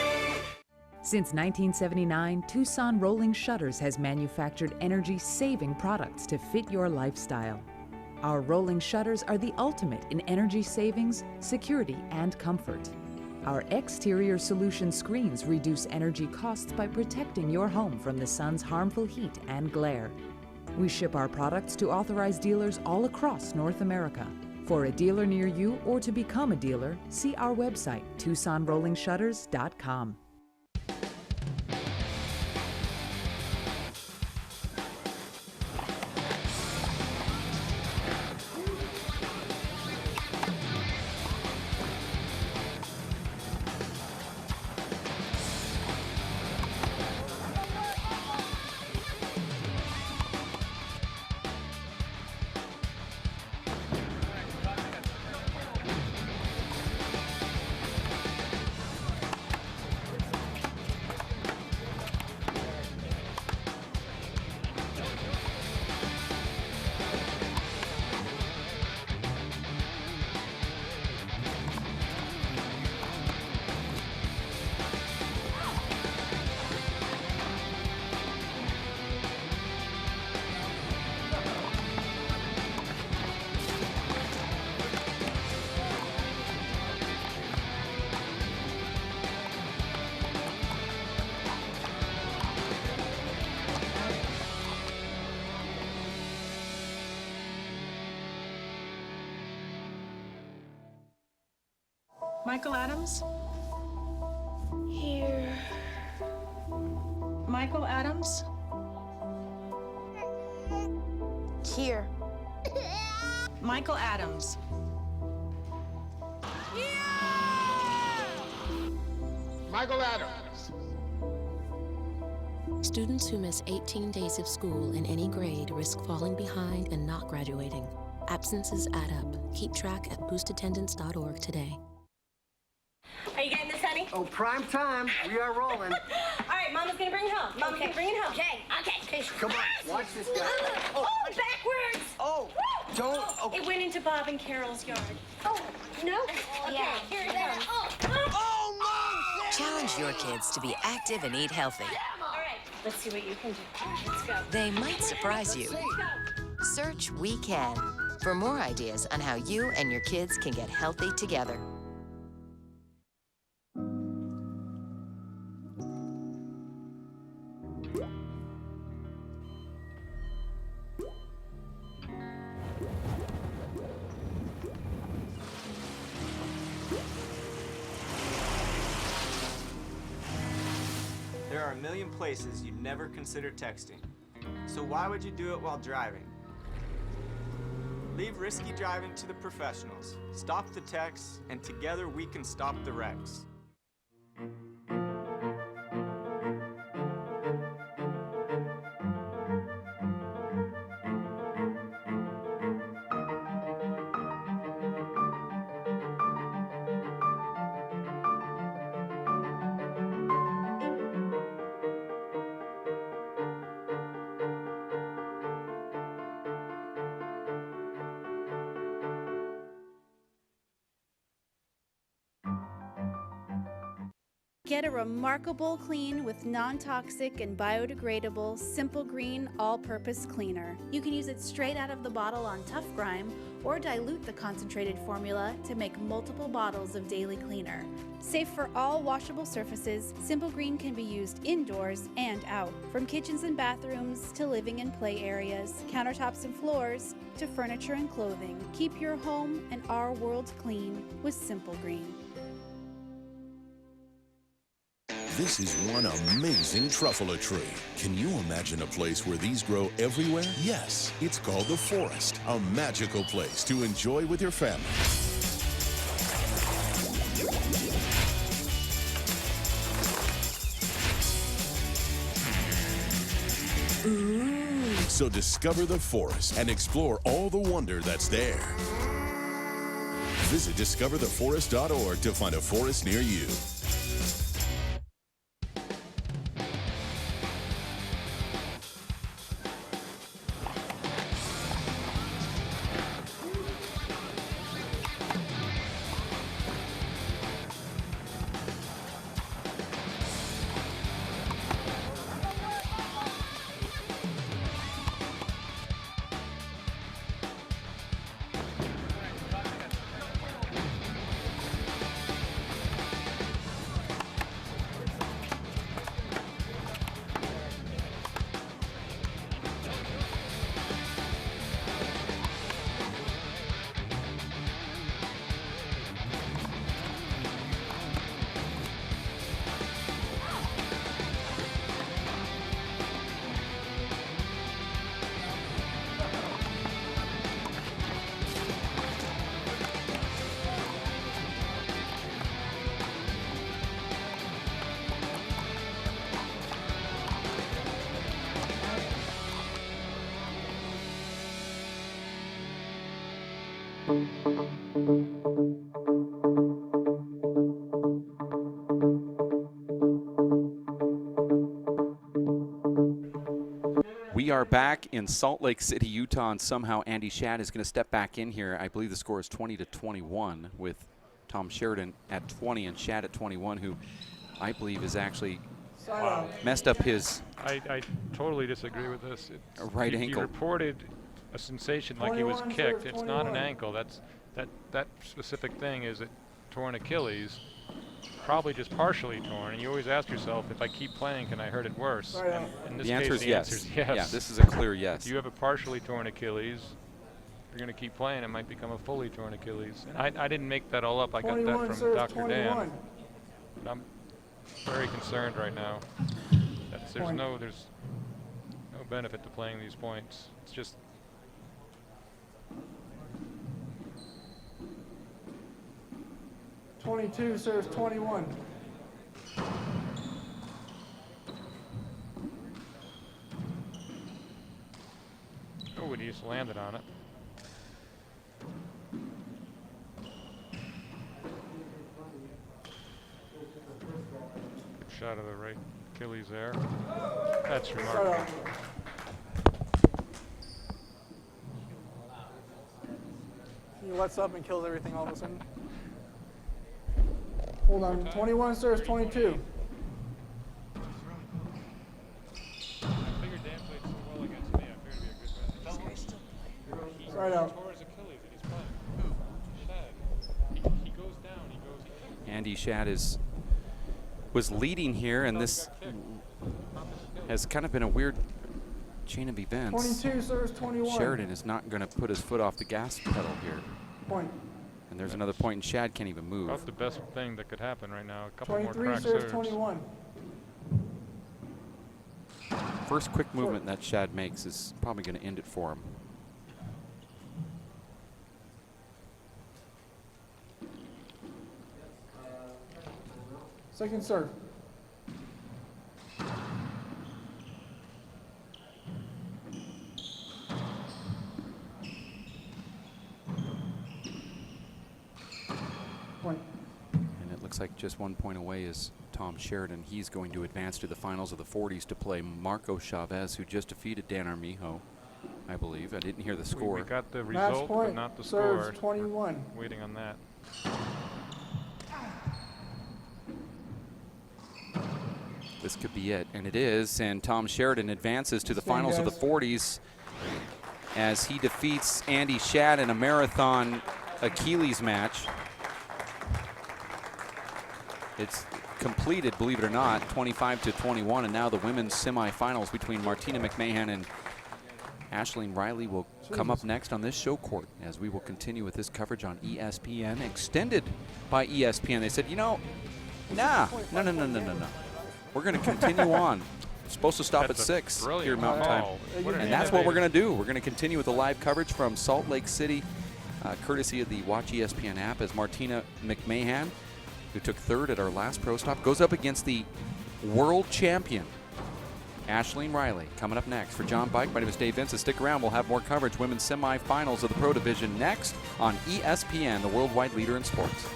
S17: Since 1979, Tucson Rolling Shutters has manufactured energy-saving products to fit your lifestyle. Our rolling shutters are the ultimate in energy savings, security, and comfort. Our exterior solution screens reduce energy costs by protecting your home from the sun's harmful heat and glare. We ship our products to authorized dealers all across North America. For a dealer near you or to become a dealer, see our website, TucsonRollingShutters.com.
S18: Michael Adams?
S13: Here.
S18: Michael Adams?
S13: Here.
S18: Michael Adams.
S19: Michael Adams.
S20: Students who miss 18 days of school in any grade risk falling behind and not graduating. Absences add up. Keep track at boostattendance.org today.
S21: Are you getting this, honey?
S19: Oh, prime time. We are rolling.
S21: All right, Mama's gonna bring it home. Mama's gonna bring it home. Okay.
S19: Come on, watch this guy.
S21: Oh, backwards!
S19: Oh, don't. Oh.
S21: It went into Bob and Carol's yard. Oh, no? Okay,
S13: Yeah.
S21: here it goes.
S19: Oh, no!
S14: Challenge your kids to be active and eat healthy.
S21: All right, let's see what you can do. Let's go.
S14: They might surprise you.
S21: Let's go.
S14: Search We Can for more ideas on how you and your kids can get healthy together.
S22: There are a million places you'd never consider texting. So why would you do it while driving? Leave risky driving to the professionals. Stop the texts, and together we can stop the wrecks.
S7: Get a remarkable clean with non-toxic and biodegradable Simple Green all-purpose cleaner. You can use it straight out of the bottle on tough grime or dilute the concentrated formula to make multiple bottles of daily cleaner. Safe for all washable surfaces, Simple Green can be used indoors and out, from kitchens and bathrooms to living and play areas, countertops and floors to furniture and clothing. Keep your home and our world clean with Simple Green.
S23: This is one amazing truffula tree. Can you imagine a place where these grow everywhere? Yes, it's called the forest, a magical place to enjoy with your family. Ooh. So discover the forest and explore all the wonder that's there. Visit discovertheforest.org to find a forest near you.
S1: We are back in Salt Lake City, Utah, and somehow Andy Schad is going to step back in here. I believe the score is 20-21 with Tom Sheridan at 20 and Schad at 21, who I believe is actually messed up his
S2: I totally disagree with this.
S1: right
S2: he
S1: ankle.
S2: reported a sensation like he was
S3: 21
S2: kicked.
S3: serve,
S2: It's not an
S3: 21.
S2: ankle. That specific thing is a torn Achilles, probably just partially torn. And you always ask yourself, if I keep playing, can I hurt it worse?
S3: Right on.
S2: And in this
S1: The answer
S2: case,
S1: is
S2: the
S1: yes.
S2: answer is yes.
S1: Yeah, this is a clear yes.
S2: If you have a partially torn Achilles, you're going to keep playing, it might become a fully torn Achilles. And I didn't make that all up. I got
S3: 21
S2: that from
S3: serves,
S2: Dr.
S3: 21.
S2: Dan. But I'm very concerned right now. There's no benefit to playing these points. It's just
S3: 22 serves 21.
S2: oh, and he just landed on it. Good shot of the right Achilles there. That's remarkable.
S3: He lets up and kills everything all of a sudden. Hold on, 21 serves 22. Right out.
S1: Andy Schad was leading here, and this has kind of been a weird chain of events.
S3: 22 serves 21.
S1: Sheridan is not going to put his foot off the gas pedal here.
S3: Point.
S1: And there's another point, and Schad can't even move.
S2: About the best thing that could happen right now. A couple more
S3: 23
S2: crack
S3: serves
S2: serves.
S3: 21.
S1: First quick movement that Schad makes is probably going to end it for him.
S3: Second serve. Point.
S1: And it looks like just 1 point away is Tom Sheridan. He's going to advance to the finals of the 40s to play Marco Chavez, who just defeated Dan Armijo, I believe. I didn't hear the score.
S2: We got the
S3: Match
S2: result,
S3: point.
S2: but not the
S3: Serves
S2: score.
S3: 21.
S2: We're waiting on that.
S1: This could be it, and it is. And Tom Sheridan advances to the finals of the 40s as he defeats Andy Schad in a marathon Achilles match. It's completed, believe it or not, 25-21, and now the women's semifinals between Martina McMahon and Ashleen Riley will come up next on this show court as we will continue with this coverage on ESPN, extended by ESPN. They said, you know, no. We're going to continue on. It's supposed to stop at 6 here at Mountain Time. And that's what we're going to do. We're going to continue with the live coverage from Salt Lake City, courtesy of the Watch ESPN app, as Martina McMahon, who took third at our last pro stop, goes up against the world champion, Ashleen Riley. Coming up next. For John Bike, my name is Dave Vincent. Stick around. We'll have more coverage. Women's semifinals of the Pro Division next on ESPN, the worldwide leader in sports.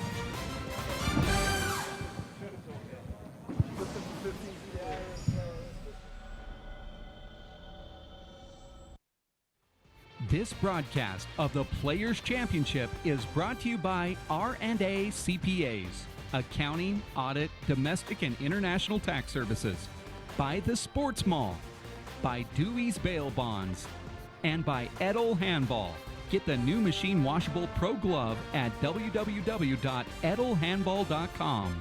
S4: This broadcast of the Players Championship is brought to you by R&A CPAs, accounting, audit, domestic and international tax services, by the Sports Mall, by Dewey's Bail Bonds, and by Edel Handball. Get the new machine washable Pro Glove at www.edelhandball.com.